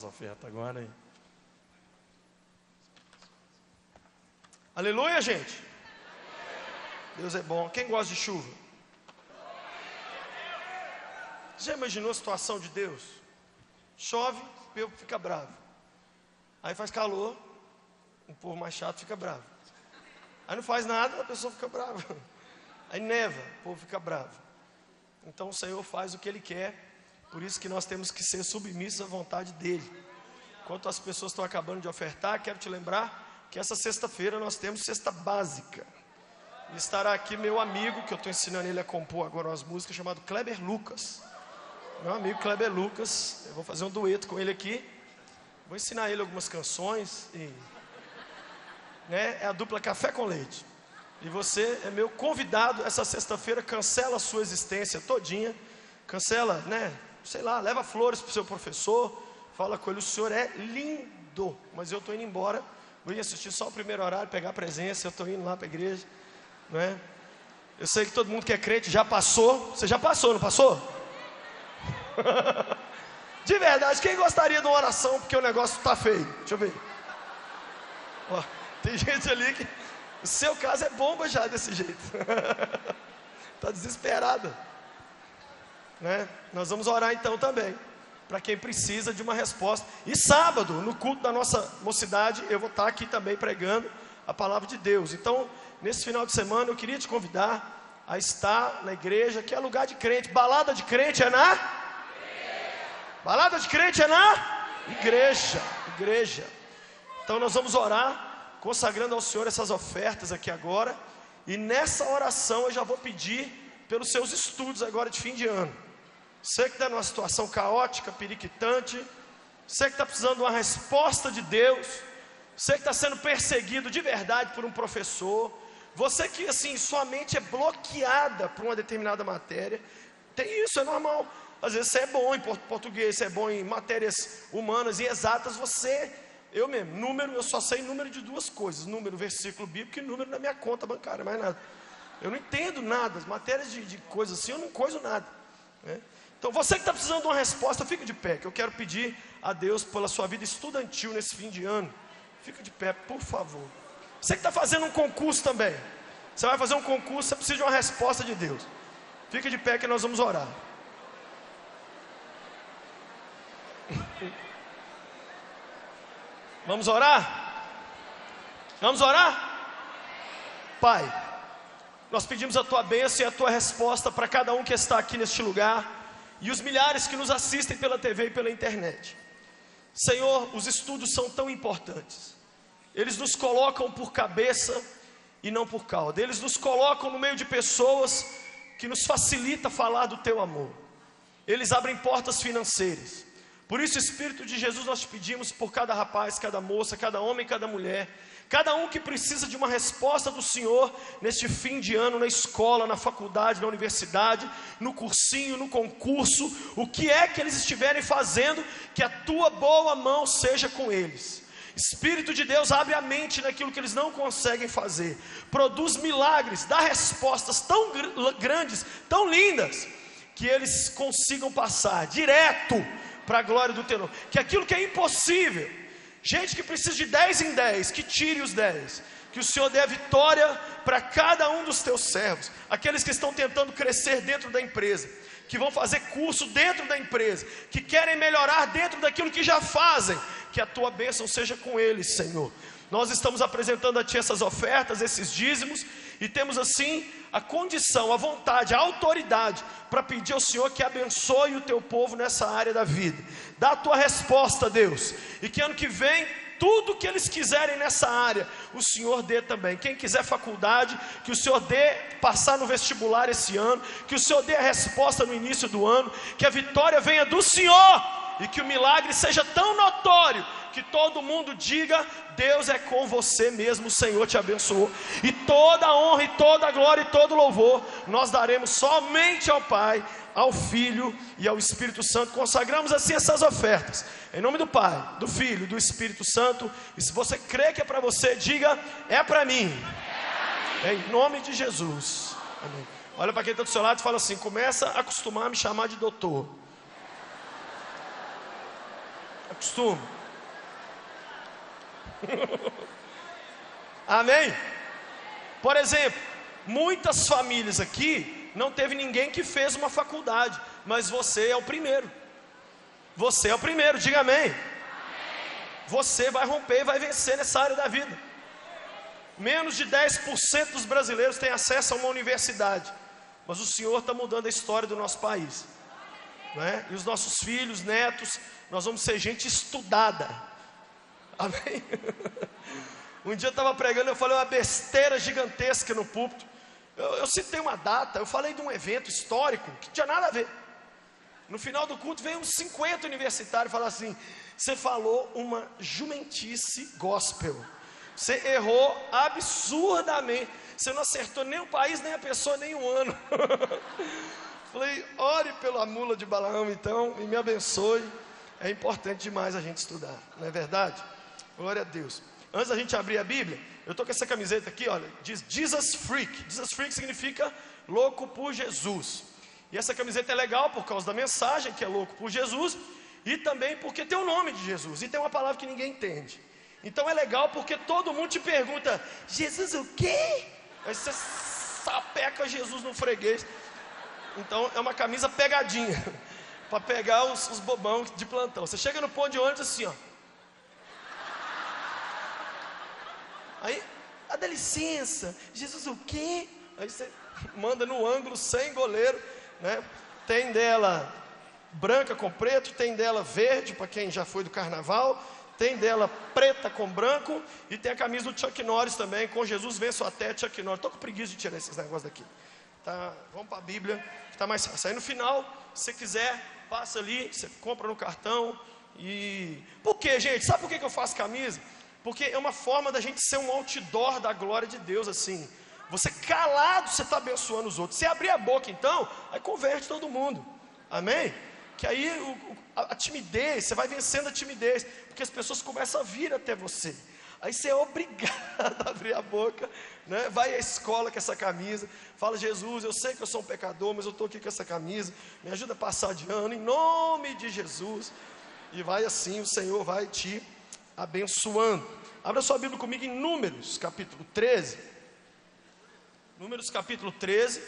ofertas agora, hein? Aleluia, gente. Deus é bom. Quem gosta de chuva? Já imaginou a situação de Deus? Chove, o povo fica bravo. Aí faz calor, um povo mais chato fica bravo. Aí não faz nada, a pessoa fica brava. Aí neva, o povo fica bravo. Então o Senhor faz o que Ele quer. Por isso que nós temos que ser submissos à vontade dEle. Enquanto as pessoas estão acabando de ofertar, quero te lembrar que essa sexta-feira nós temos cesta básica. E estará aqui meu amigo, que eu estou ensinando ele a compor agora umas músicas, chamado Kleber Lucas. Meu amigo Kleber Lucas, eu vou fazer um dueto com ele aqui. Vou ensinar ele algumas canções. É a dupla Café com Leite. E você é meu convidado essa sexta-feira. Cancela a sua existência todinha. Cancela, sei lá, leva flores para o seu professor. Fala com ele, o senhor é lindo. Mas eu estou indo embora. Vou assistir só o primeiro horário, pegar a presença. Eu estou indo lá para a igreja. Eu sei que todo mundo que é crente já passou. Você já passou, não passou? De verdade, quem gostaria de uma oração porque o negócio está feio? Deixa eu ver. Ó, tem gente ali que o seu caso é bomba já desse jeito. Está desesperada. Nós vamos orar então também para quem precisa de uma resposta. E sábado, no culto da nossa mocidade, eu vou estar aqui também pregando a palavra de Deus. Então, nesse final de semana, eu queria te convidar a estar na igreja, que é lugar de crente. Balada de crente é na... Balada de crente é na igreja. Então nós vamos orar, consagrando ao Senhor essas ofertas aqui agora. E nessa oração eu já vou pedir pelos seus estudos agora de fim de ano. Você que está numa situação caótica, periquitante, você que está precisando de uma resposta de Deus, você que está sendo perseguido de verdade por um professor, você que assim, sua mente é bloqueada por uma determinada matéria. Tem isso, é normal. Às vezes você é bom em português, você é bom em matérias humanas e exatas. Eu mesmo, eu só sei número de duas coisas: número, versículo bíblico e número na minha conta bancária, mais nada. Eu não entendo nada, as matérias de coisas assim, eu não coiso nada. Então você que está precisando de uma resposta, fica de pé, que eu quero pedir a Deus pela sua vida estudantil nesse fim de ano. Fica de pé, por favor. Você que está fazendo um concurso também, você vai fazer um concurso, você precisa de uma resposta de Deus. Fica de pé que nós vamos orar. Vamos orar? Vamos orar? Pai, nós pedimos a Tua bênção e a Tua resposta para cada um que está aqui neste lugar e os milhares que nos assistem pela TV e pela internet. Senhor, os estudos são tão importantes. Eles nos colocam por cabeça e não por cauda. Eles nos colocam no meio de pessoas que nos facilita falar do Teu amor. Eles abrem portas financeiras. Por isso, Espírito de Jesus, nós te pedimos por cada rapaz, cada moça, cada homem, cada mulher, cada um que precisa de uma resposta do Senhor neste fim de ano, na escola, na faculdade, na universidade, no cursinho, no concurso, o que é que eles estiverem fazendo, que a Tua boa mão seja com eles. Espírito de Deus, abre a mente naquilo que eles não conseguem fazer, produz milagres, dá respostas tão grandes, tão lindas, que eles consigam passar direto para a glória do Teu nome. Que aquilo que é impossível, gente que precisa de 10 em 10, que tire os 10, que o Senhor dê a vitória para cada um dos Teus servos, aqueles que estão tentando crescer dentro da empresa, que vão fazer curso dentro da empresa, que querem melhorar dentro daquilo que já fazem, que a Tua bênção seja com eles, Senhor. Nós estamos apresentando a Ti essas ofertas, esses dízimos, e temos assim a condição, a vontade, a autoridade para pedir ao Senhor que abençoe o Teu povo nessa área da vida. Dá a Tua resposta, Deus, e que ano que vem tudo que eles quiserem nessa área, o Senhor dê também. Quem quiser faculdade, que o Senhor dê passar no vestibular esse ano, que o Senhor dê a resposta no início do ano, que a vitória venha do Senhor e que o milagre seja tão notório que todo mundo diga: Deus é com você mesmo, o Senhor te abençoou. E toda a honra e toda a glória e todo o louvor nós daremos somente ao Pai, ao Filho e ao Espírito Santo. Consagramos assim essas ofertas em nome do Pai, do Filho e do Espírito Santo. E se você crê que é para você, diga: é para mim. Em nome de Jesus. Amém. Olha para quem está do seu lado e fala assim: começa a acostumar a me chamar de doutor. Acostume. Amém? Por exemplo, muitas famílias aqui não teve ninguém que fez uma faculdade, mas você é o primeiro. Você é o primeiro, diga amém. Você vai romper e vai vencer nessa área da vida. Menos de 10% dos brasileiros têm acesso a uma universidade, mas o Senhor está mudando a história do nosso país, não é? E os nossos filhos, netos, nós vamos ser gente estudada. Amém? Um dia eu estava pregando, eu falei uma besteira gigantesca no púlpito. Eu citei uma data, eu falei de um evento histórico que não tinha nada a ver. No final do culto veio uns 50 universitários falar assim: você falou uma jumentice gospel, você errou absurdamente, você não acertou nem o país, nem a pessoa, nem o ano. Falei, ore pela mula de Balaão então, e me abençoe. É importante demais a gente estudar, não é verdade? Glória a Deus. Antes da gente abrir a Bíblia, eu estou com essa camiseta aqui, olha, diz Jesus Freak. Jesus Freak significa louco por Jesus. E essa camiseta é legal por causa da mensagem, que é louco por Jesus, e também porque tem o nome de Jesus, e tem uma palavra que ninguém entende. Então é legal porque todo mundo te pergunta, Jesus o quê? Aí você sapeca Jesus no freguês. Então é uma camisa pegadinha, para pegar os bobão de plantão. Você chega no ponto de ônibus assim, ó. Aí, dá licença, Jesus o quê? Aí você manda no ângulo sem goleiro, né? Tem dela branca com preto, tem dela verde, para quem já foi do carnaval, tem dela preta com branco, e tem a camisa do Chuck Norris também, com Jesus venço até Chuck Norris. Estou com preguiça de tirar esses negócios daqui. Tá, vamos para a Bíblia, que está mais fácil. Aí no final, se você quiser, passa ali, você compra no cartão. E por quê, gente? Sabe por que eu faço camisa? Porque é uma forma da gente ser um outdoor da glória de Deus, assim. Você calado, você está abençoando os outros. Se abrir a boca então, aí converte todo mundo. Amém? Que aí a timidez, você vai vencendo a timidez, porque as pessoas começam a vir até você. Aí você é obrigado a abrir a boca, né? Vai à escola com essa camisa, fala: Jesus, eu sei que eu sou um pecador, mas eu estou aqui com essa camisa, me ajuda a passar de ano, em nome de Jesus. E vai assim, o Senhor vai te abençoando. Abra sua Bíblia comigo em Números, capítulo 13. Números, capítulo 13.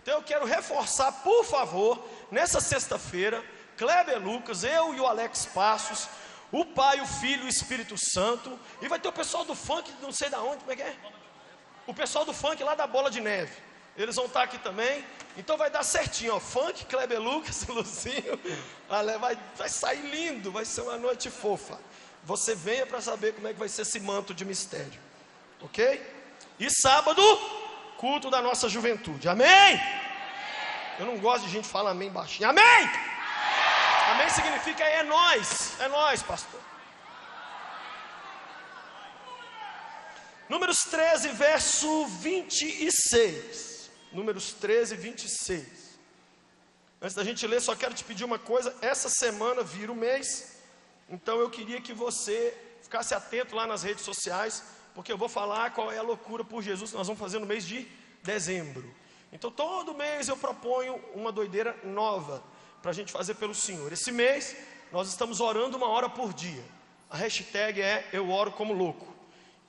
Então eu quero reforçar, por favor, nessa sexta-feira, Kleber Lucas, eu e o Alex Passos, o Pai, o Filho e o Espírito Santo. E vai ter o pessoal do funk, não sei da onde, como é que é? O pessoal do funk lá da Bola de Neve. Eles vão estar aqui também. Então vai dar certinho, ó. Funk, Kleber Lucas, Lucinho. Vai sair lindo, vai ser uma noite fofa. Você venha para saber como é que vai ser esse manto de mistério. Ok? E sábado, culto da nossa juventude. Amém? Eu não gosto de gente falar amém baixinho. Amém? Amém significa é nós, pastor. Números 13, verso 26. Números 13, 26. Antes da gente ler, só quero te pedir uma coisa. Essa semana vira o mês, então eu queria que você ficasse atento lá nas redes sociais, porque eu vou falar qual é a loucura por Jesus que nós vamos fazer no mês de dezembro. Então todo mês eu proponho uma doideira nova para a gente fazer pelo Senhor. Esse mês nós estamos orando 1 hora por dia. A hashtag é eu oro como louco.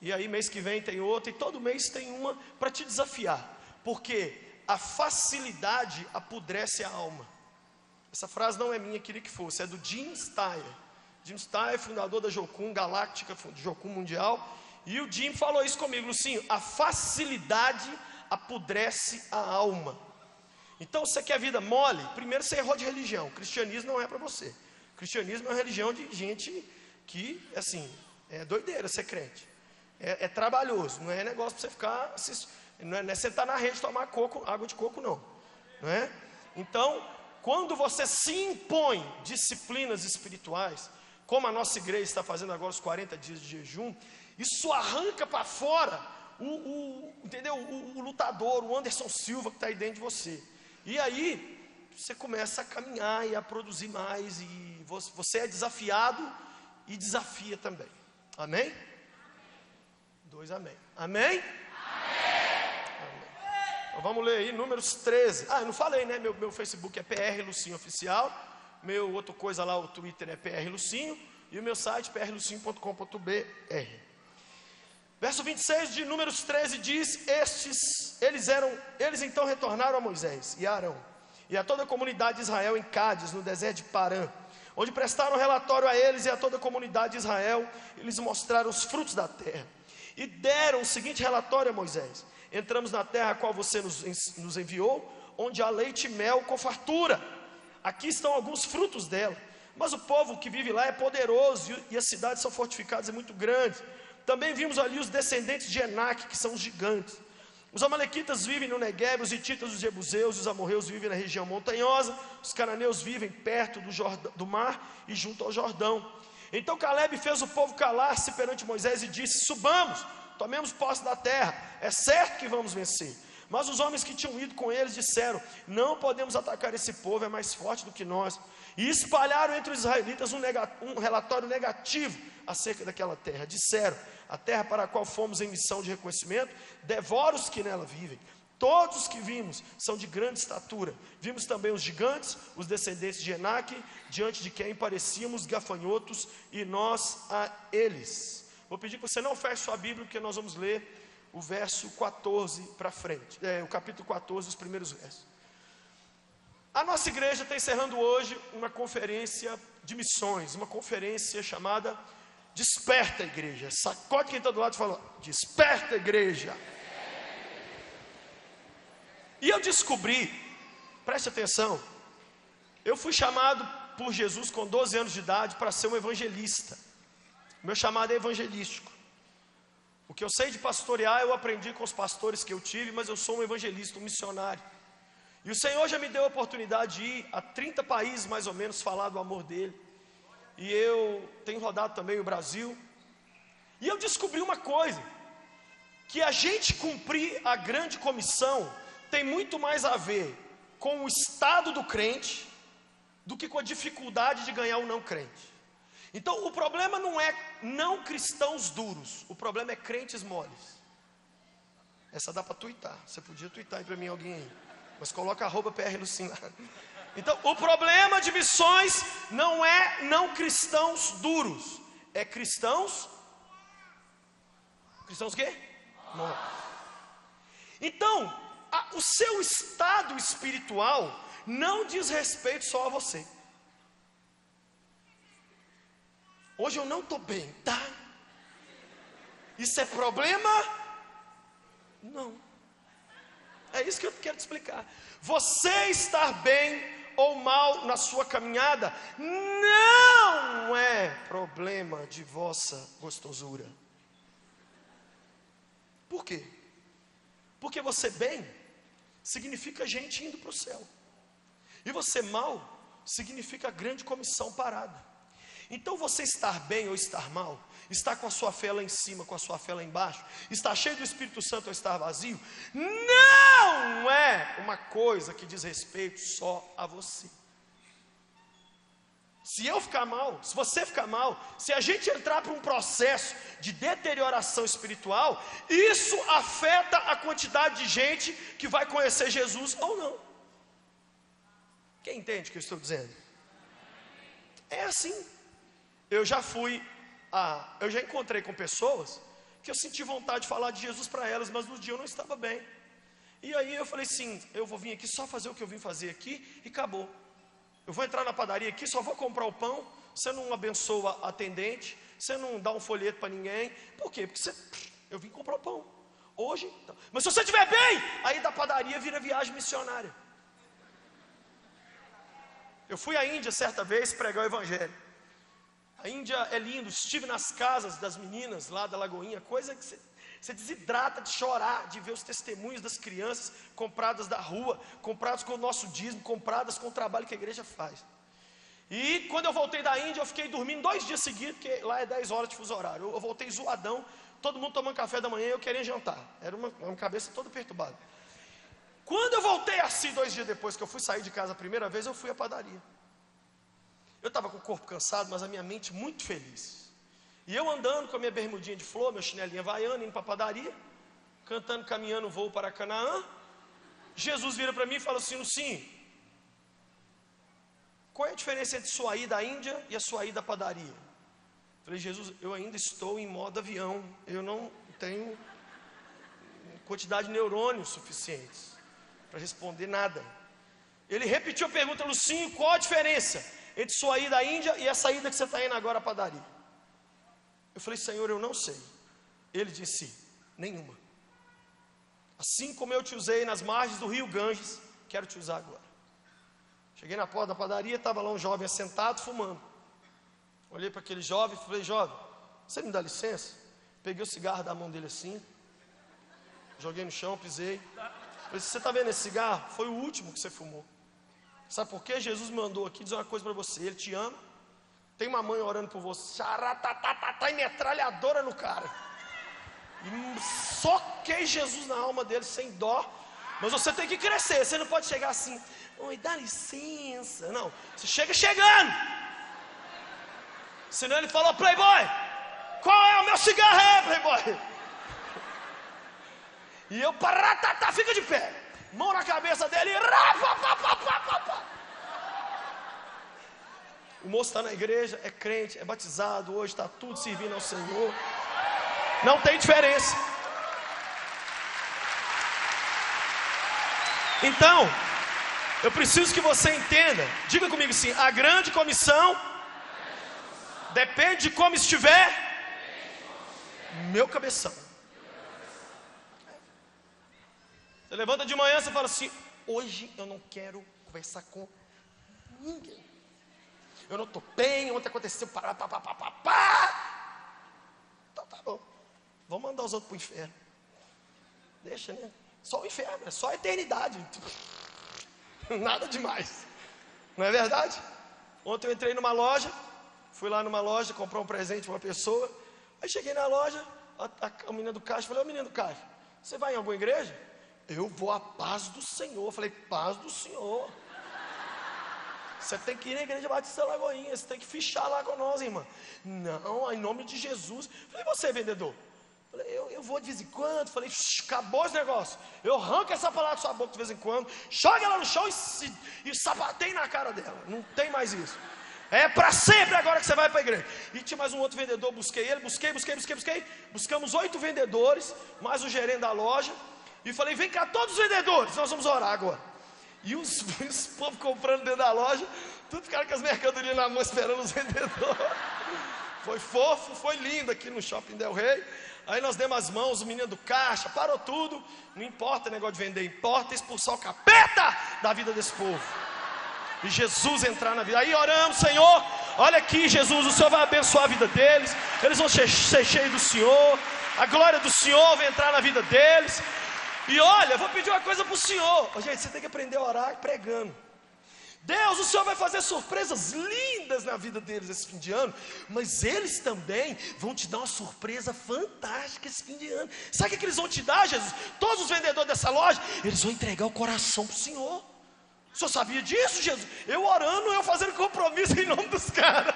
E aí mês que vem tem outra, e todo mês tem uma para te desafiar. Porque a facilidade apodrece a alma. Essa frase não é minha, queria que fosse, é do Jim Steyer. Jim Steyer, fundador da Jocum Galáctica, Jocum Mundial. E o Jim falou isso comigo, Lucinho: a facilidade apodrece a alma. Então você quer vida mole? Primeiro você errou de religião. O cristianismo não é para você. O cristianismo é uma religião de gente que, assim, é doideira ser crente. É trabalhoso, não é negócio para você ficar assistindo. Não é sentar na rede e tomar água de coco, não é? Então, quando você se impõe disciplinas espirituais, como a nossa igreja está fazendo agora os 40 dias de jejum, isso arranca para fora entendeu? O lutador, o Anderson Silva que está aí dentro de você. E aí você começa a caminhar e a produzir mais, e você é desafiado e desafia também. Amém? 2 amém. Amém? Então, vamos ler aí Números 13. Eu não falei, né? Meu Facebook é PR Lucinho Oficial. Meu outra coisa lá, o Twitter é PR Lucinho. e o meu site prlucinho.com.br. Verso 26 de Números 13 diz: eles então retornaram a Moisés e a Arão e a toda a comunidade de Israel em Cádiz, no deserto de Parã, onde prestaram relatório a eles e a toda a comunidade de Israel, e lhes mostraram os frutos da terra, e deram o seguinte relatório a Moisés: entramos na terra a qual você nos enviou, onde há leite e mel com fartura. Aqui estão alguns frutos dela, mas o povo que vive lá é poderoso, e as cidades são fortificadas e muito grandes. Também vimos ali os descendentes de Enaque, que são os gigantes. Os amalequitas vivem no Negueb, os hititas, os jebuseus, os amorreus vivem na região montanhosa, os cananeus vivem perto do mar e junto ao Jordão. Então Caleb fez o povo calar-se perante Moisés e disse: subamos, tomemos posse da terra, é certo que vamos vencer. Mas os homens que tinham ido com eles disseram: não podemos atacar esse povo, é mais forte do que nós. E espalharam entre os israelitas um relatório negativo acerca daquela terra. Disseram: a terra para a qual fomos em missão de reconhecimento devora os que nela vivem. Todos os que vimos são de grande estatura. Vimos também os gigantes, os descendentes de Enaque, diante de quem parecíamos gafanhotos, e nós a eles. Vou pedir que você não feche sua Bíblia, porque nós vamos ler o verso 14 para frente, o capítulo 14, os primeiros versos. A nossa igreja está encerrando hoje uma conferência de missões, uma conferência chamada Desperta Igreja. Sacode quem está do lado e fala: desperta igreja. E eu descobri, preste atenção, eu fui chamado por Jesus com 12 anos de idade para ser um evangelista. Meu chamado é evangelístico. O que eu sei de pastorear eu aprendi com os pastores que eu tive, mas eu sou um evangelista, um missionário. E o Senhor já me deu a oportunidade de ir a 30 países mais ou menos falar do amor dele. E eu tenho rodado também o Brasil. E eu descobri uma coisa: que a gente cumprir a grande comissão tem muito mais a ver com o estado do crente do que com a dificuldade de ganhar o não crente. Então o problema não é não cristãos duros, o problema é crentes moles. Essa dá para tuitar, você podia tuitar aí para mim alguém aí, mas coloca @PRLucin lá. Então o problema de missões não é não cristãos duros, é cristãos o quê? Moles. Então o seu estado espiritual não diz respeito só a você. Hoje eu não estou bem, tá? Isso é problema? Não. É isso que eu quero te explicar. Você estar bem ou mal na sua caminhada não é problema de vossa gostosura. Por quê? Porque você bem significa gente indo para o céu, e você mal significa grande comissão parada. Então você estar bem ou estar mal, estar com a sua fé lá em cima, com a sua fé lá embaixo, estar cheio do Espírito Santo ou estar vazio, não é uma coisa que diz respeito só a você. Se eu ficar mal, se você ficar mal, se a gente entrar para um processo de deterioração espiritual, isso afeta a quantidade de gente que vai conhecer Jesus ou não. Quem entende o que eu estou dizendo? É assim. Eu já encontrei com pessoas que eu senti vontade de falar de Jesus para elas, mas no dia eu não estava bem. E aí eu falei assim: eu vou vir aqui só fazer o que eu vim fazer aqui e acabou. Eu vou entrar na padaria aqui, só vou comprar o pão. Você não abençoa a atendente, você não dá um folheto para ninguém. Por quê? Porque eu vim comprar o pão hoje, então. Mas se você estiver bem, aí da padaria vira viagem missionária. Eu fui à Índia certa vez pregar o evangelho. A Índia é lindo, estive nas casas das meninas lá da Lagoinha, coisa que você desidrata de chorar, de ver os testemunhos das crianças compradas da rua, compradas com o nosso dízimo, compradas com o trabalho que a igreja faz. E quando eu voltei da Índia, eu fiquei dormindo 2 dias seguidos, porque lá é 10 horas de fuso horário. Eu voltei zoadão, todo mundo tomando café da manhã e eu queria jantar. Era uma cabeça toda perturbada. Quando eu voltei assim 2 dias depois que eu fui sair de casa a primeira vez, eu fui à padaria. Eu estava com o corpo cansado, mas a minha mente muito feliz. E eu andando com a minha bermudinha de flor, meu chinelinho havaiano, indo para a padaria, cantando Caminhando Voo para Canaã. Jesus vira para mim e fala assim: Lucinho, qual é a diferença entre sua ida à Índia e a sua ida à padaria? Falei, Jesus, eu ainda estou em modo avião, eu não tenho quantidade de neurônios suficientes para responder nada. Ele repetiu a pergunta, Lucinho, qual a diferença entre sua ida à Índia e a saída que você está indo agora à padaria? Eu falei, Senhor, eu não sei. Ele disse, nenhuma. Assim como eu te usei nas margens do rio Ganges, quero te usar agora. Cheguei na porta da padaria, estava lá um jovem assentado, fumando. Olhei para aquele jovem e falei, jovem, você me dá licença? Peguei o cigarro da mão dele assim, joguei no chão, pisei. Falei, você está vendo esse cigarro? Foi o último que você fumou. Sabe por quê? Jesus me mandou aqui dizer uma coisa para você, Ele te ama. Tem uma mãe orando por você, e metralhadora no cara. E soquei Jesus na alma dele sem dó. Mas você tem que crescer, você não pode chegar assim, oi, dá licença. Não, você chega chegando. Senão ele falou, playboy, qual é o meu cigarro aí, playboy? E eu, fica de pé, mão na cabeça dele, O moço está na igreja, é crente, é batizado, hoje está tudo servindo ao Senhor. Não tem diferença. Então, eu preciso que você entenda, diga comigo assim, a grande comissão depende de como estiver meu cabeção. Você levanta de manhã, você fala assim, hoje eu não quero conversar com ninguém. Eu não estou bem, ontem aconteceu, Então tá bom, vamos mandar os outros para o inferno. Deixa, né? Só o inferno, é só a eternidade. Nada demais. Não é verdade? Ontem eu entrei numa loja, fui lá numa loja comprar um presente para uma pessoa. Aí cheguei na loja, a menina do caixa, falei, ô menino do caixa, você vai em alguma igreja? Eu vou à paz do Senhor. Eu falei, paz do Senhor. Você tem que ir na igreja Batista Lagoinha, você tem que fichar lá com nós, irmã. Não, em nome de Jesus. Eu falei, você vendedor? Eu falei, eu vou de vez em quando. Eu falei, acabou esse negócio. Eu arranco essa palavra da sua boca de vez em quando, joga ela no chão e sapateio na cara dela. Não tem mais isso. É para sempre agora que você vai para a igreja. E tinha mais um outro vendedor, busquei ele, busquei. Buscamos 8 vendedores, mais o gerente da loja. E falei, vem cá todos os vendedores, nós vamos orar agora. E os povos comprando dentro da loja, tudo ficaram com as mercadorias na mão esperando os vendedores. Foi fofo, foi lindo aqui no Shopping Del Rey. Aí nós demos as mãos, o menino do caixa, parou tudo. Não importa o negócio de vender, importa expulsar o capeta da vida desse povo. E Jesus entrar na vida. Aí oramos, Senhor, olha aqui Jesus, o Senhor vai abençoar a vida deles. Eles vão ser cheios do Senhor. A glória do Senhor vai entrar na vida deles. E olha, eu vou pedir uma coisa para o Senhor. Gente, você tem que aprender a orar pregando. Deus, o Senhor vai fazer surpresas lindas na vida deles esse fim de ano. Mas eles também vão te dar uma surpresa fantástica esse fim de ano. Sabe o que eles vão te dar, Jesus? Todos os vendedores dessa loja, eles vão entregar o coração para o Senhor. O Senhor sabia disso, Jesus? Eu orando, eu fazendo compromisso em nome dos caras.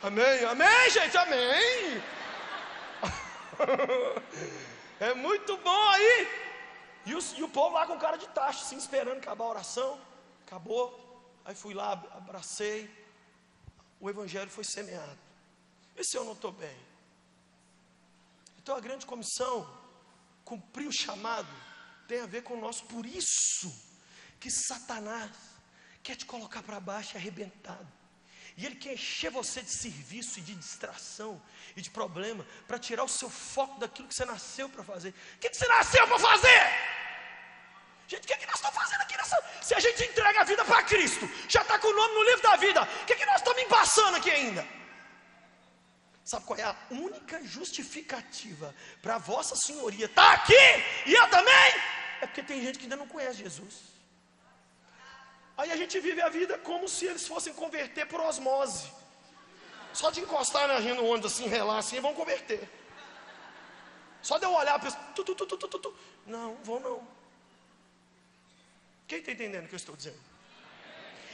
Amém, amém, gente, amém. É muito bom aí. E o povo lá com cara de tacho, assim, esperando acabar a oração. Acabou. Aí fui lá, abracei. O evangelho foi semeado. E se eu não estou bem? Então a grande comissão, cumprir o chamado, tem a ver com o nosso. Por isso que Satanás quer te colocar para baixo e arrebentado. E ele quer encher você de serviço e de distração e de problema, para tirar o seu foco daquilo que você nasceu para fazer. O que você nasceu para fazer? Gente, o que nós estamos fazendo aqui nessa... Se a gente entrega a vida para Cristo, já está com o nome no livro da vida, o que nós estamos embaçando aqui ainda? Sabe qual é a única justificativa para a vossa senhoria estar aqui e eu também? É porque tem gente que ainda não conhece Jesus. Aí a gente vive a vida como se eles fossem converter por osmose. Só de encostar na gente no ônibus assim, relar assim, vão converter. Só de eu olhar para eles, não, vão não. Quem está entendendo o que eu estou dizendo?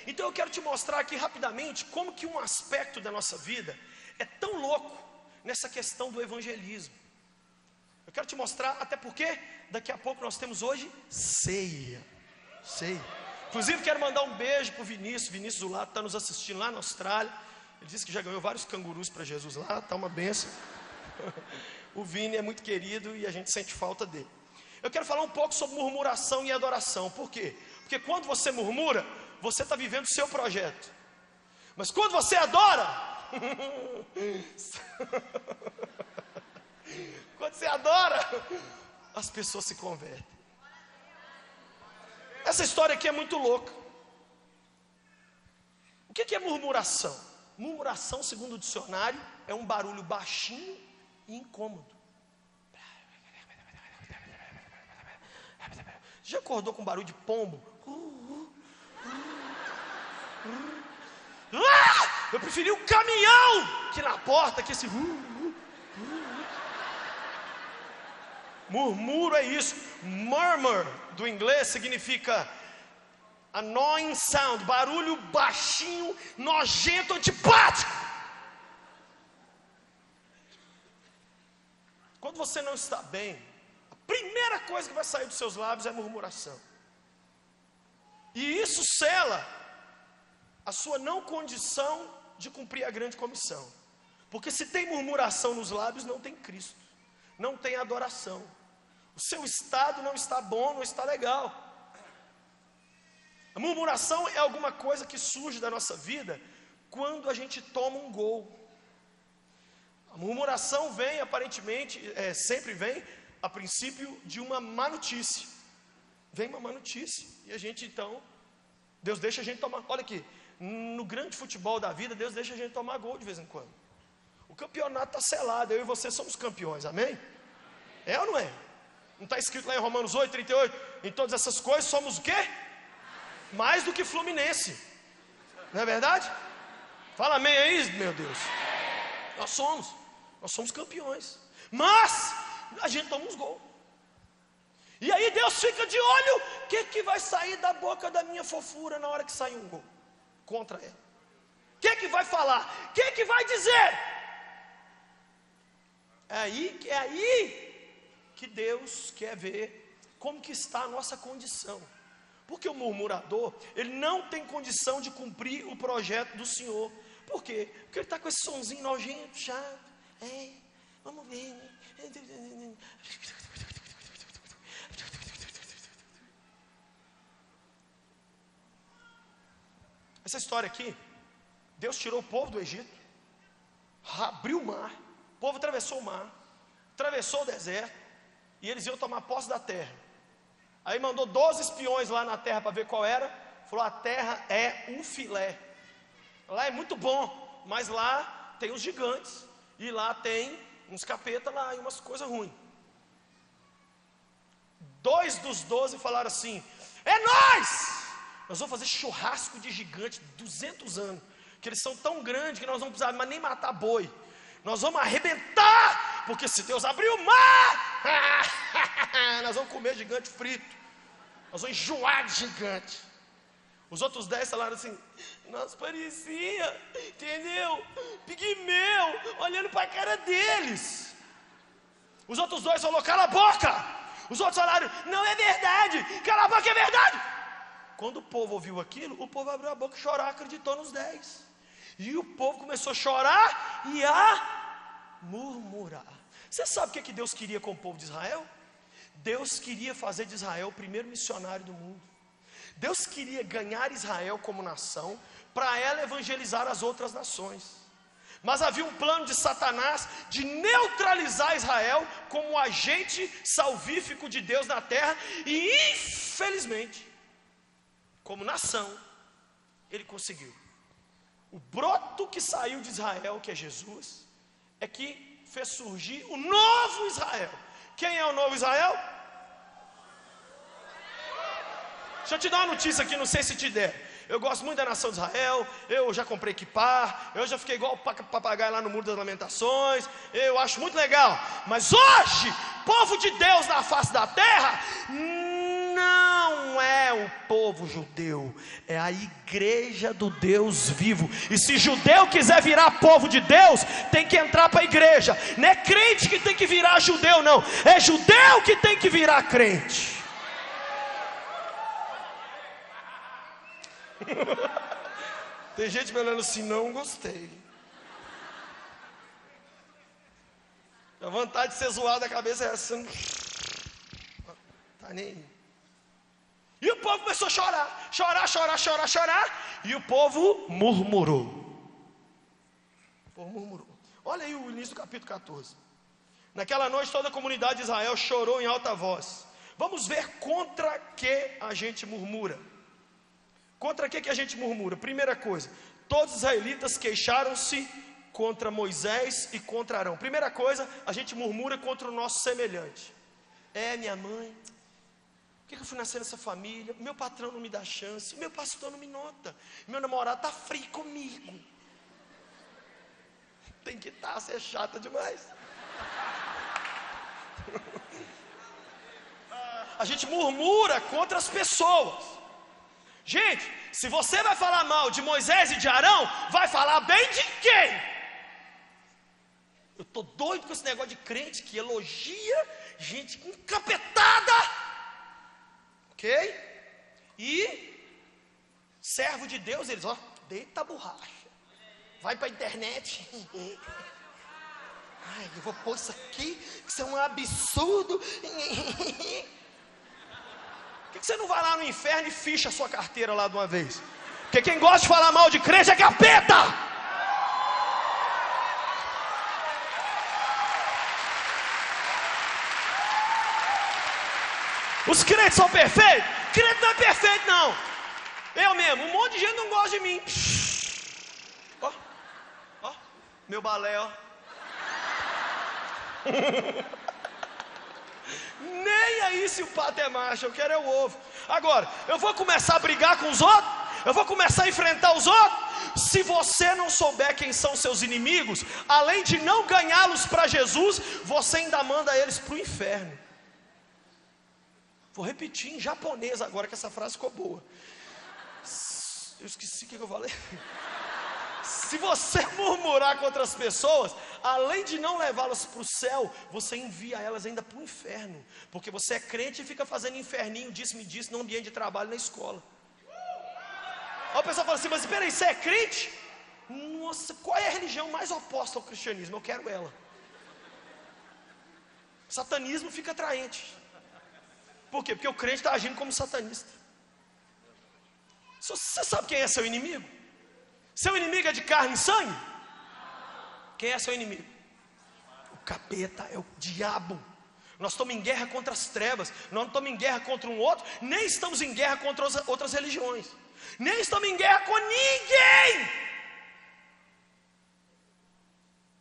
Então eu quero te mostrar aqui rapidamente como que um aspecto da nossa vida é tão louco nessa questão do evangelismo. Eu quero te mostrar, até porque daqui a pouco nós temos hoje ceia. Inclusive quero mandar um beijo para o Vinícius do lado, está nos assistindo lá na Austrália. Ele disse que já ganhou vários cangurus para Jesus lá, tá uma benção. O Vini é muito querido e a gente sente falta dele. Eu quero falar um pouco sobre murmuração e adoração. Por quê? Porque quando você murmura, você está vivendo o seu projeto. Mas quando você adora, quando você adora, as pessoas se convertem. Essa história aqui é muito louca. O que é murmuração? Murmuração, segundo o dicionário, é um barulho baixinho e incômodo. Já acordou com barulho de pombo? Eu preferi o caminhão que na porta, que esse murmúrio é isso. Murmur, do inglês, significa annoying sound, barulho baixinho, nojento, antipático. Quando você não está bem, a primeira coisa que vai sair dos seus lábios é murmuração. E isso sela a sua não condição de cumprir a grande comissão. Porque se tem murmuração nos lábios, não tem Cristo, não tem adoração. O seu estado não está bom, não está legal. A murmuração é alguma coisa que surge da nossa vida quando a gente toma um gol. A murmuração vem, aparentemente, sempre vem, a princípio de uma má notícia. Vem uma má notícia, e a gente então, Deus deixa a gente tomar, olha aqui, no grande futebol da vida, Deus deixa a gente tomar gol de vez em quando. O campeonato está selado, eu e você somos campeões, amém? É ou não é? Não está escrito lá em Romanos 8, 38? Em todas essas coisas somos o quê? Mais do que Fluminense. Não é verdade? Fala amém aí, meu Deus. Nós somos campeões. Mas a gente toma uns gols. E aí Deus fica de olho. O que vai sair da boca da minha fofura na hora que sair um gol contra ela? O que vai falar? O que vai dizer? É aí que Deus quer ver como que está a nossa condição. Porque o murmurador, ele não tem condição de cumprir o projeto do Senhor. Por quê? Porque ele está com esse sonzinho nojento, chato. Vamos ver, né? Essa história aqui, Deus tirou o povo do Egito, abriu o mar, o povo atravessou o mar, atravessou o deserto, e eles iam tomar posse da terra. Aí mandou 12 espiões lá na terra para ver qual era. Falou: a terra é um filé. Lá é muito bom, mas lá tem os gigantes, e lá tem uns capetas lá e umas coisas ruins. 2 dos 12 falaram assim: é nós vamos fazer churrasco de gigante 200 anos, que eles são tão grandes que nós não precisamos mais nem matar boi. Nós vamos arrebentar, porque se Deus abrir o mar, nós vamos comer gigante frito, nós vamos enjoar de gigante. Os outros 10 falaram assim: nós parecia, entendeu? Pigmeu, olhando para a cara deles. Os outros 2 falaram: cala a boca. Os outros falaram: não é verdade, cala a boca, é verdade. Quando o povo ouviu aquilo, o povo abriu a boca e chorar, acreditou nos 10. E o povo começou a chorar e a murmurar. Você sabe o que Deus queria com o povo de Israel? Deus queria fazer de Israel o primeiro missionário do mundo. Deus queria ganhar Israel como nação, para ela evangelizar as outras nações. Mas havia um plano de Satanás de neutralizar Israel como agente salvífico de Deus na terra. E infelizmente, como nação, ele conseguiu. O broto que saiu de Israel, que é Jesus, é que fez surgir o novo Israel. Quem é o novo Israel? Deixa eu te dar uma notícia aqui, não sei se te der. Eu gosto muito da nação de Israel. Eu já comprei equipar. Eu já fiquei igual o papagaio lá no Muro das Lamentações. Eu acho muito legal. Mas hoje, povo de Deus na face da terra não é o povo judeu, é a igreja do Deus vivo. E se judeu quiser virar povo de Deus, tem que entrar para a igreja. Não é crente que tem que virar judeu, não. É judeu que tem que virar crente. Tem gente me olhando assim: não gostei. A vontade de ser zoado da cabeça é essa. Tá nem aí. E o povo começou a chorar. Chorar. E o povo murmurou. O povo murmurou. Olha aí o início do capítulo 14. Naquela noite toda a comunidade de Israel chorou em alta voz. Vamos ver contra que a gente murmura. Contra que a gente murmura? Primeira coisa, todos os israelitas queixaram-se contra Moisés e contra Arão. Primeira coisa, a gente murmura contra o nosso semelhante. Minha mãe, por que eu fui nascer nessa família? Meu patrão não me dá chance, meu pastor não me nota, meu namorado está frio comigo. Tem que estar, você é chata demais. A gente murmura contra as pessoas. Gente, se você vai falar mal de Moisés e de Arão, vai falar bem de quem? Eu estou doido com esse negócio de crente que elogia gente encapetada, ok? E servo de Deus, eles, deita a borracha, vai para a internet. Ai, eu vou pôr isso aqui, isso é um absurdo. Por que você não vai lá no inferno e ficha a sua carteira lá de uma vez? Porque quem gosta de falar mal de crente é capeta. Os crentes são perfeitos? Crente não é perfeito não. Eu mesmo, um monte de gente não gosta de mim. Ó, meu balé, ó. Nem aí se o pato é macho, eu quero é o ovo. Agora, eu vou começar a brigar com os outros? Eu vou começar a enfrentar os outros? Se você não souber quem são seus inimigos, além de não ganhá-los para Jesus, você ainda manda eles para o inferno. Vou repetir em japonês agora, que essa frase ficou boa. Eu esqueci o que eu falei. Se você murmurar contra as pessoas, além de não levá-las para o céu, você envia elas ainda para o inferno. Porque você é crente e fica fazendo inferninho, disse-me disse, no ambiente de trabalho, na escola. Aí o pessoal fala assim, mas espera aí, você é crente? Nossa, qual é a religião mais oposta ao cristianismo? Eu quero ela. Satanismo fica atraente. Por quê? Porque o crente está agindo como satanista. Você sabe quem é seu inimigo? Seu inimigo é de carne e sangue? Quem é seu inimigo? O capeta, é o diabo. Nós estamos em guerra contra as trevas. Nós não estamos em guerra contra um outro. Nem estamos em guerra contra outras religiões. Nem estamos em guerra com ninguém.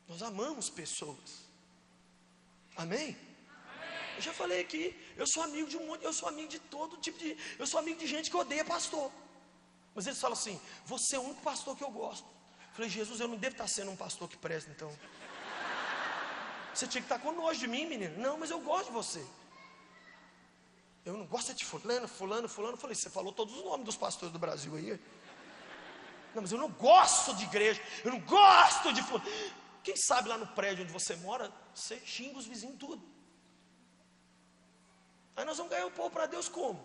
Nós amamos pessoas. Amém? Eu já falei aqui, eu sou amigo de um monte, eu sou amigo de todo tipo de, eu sou amigo de gente que odeia pastor. Mas eles falam assim, você é o único pastor que eu gosto. Eu falei, Jesus, eu não devo estar sendo um pastor que presta então. Você tinha que estar com nojo de mim, menino. Não, mas eu gosto de você. Eu não gosto de fulano. Eu falei, você falou todos os nomes dos pastores do Brasil aí. Não, mas eu não gosto de igreja, eu não gosto de fulano. Quem sabe lá no prédio onde você mora, você xinga os vizinhos tudo. Aí nós vamos ganhar o povo para Deus como?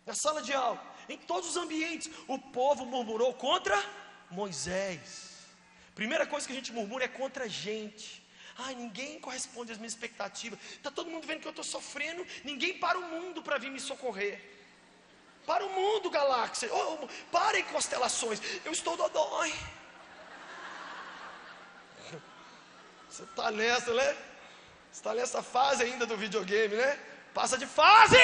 Na sala de aula, em todos os ambientes, o povo murmurou contra Moisés. Primeira coisa que a gente murmura é contra a gente. Ai, ninguém corresponde às minhas expectativas. Está todo mundo vendo que eu estou sofrendo, ninguém para o mundo para vir me socorrer. Para o mundo, galáxia. Parem constelações, eu estou dodói. Você está nessa, né? Você está nessa fase ainda do videogame, né? Passa de fase!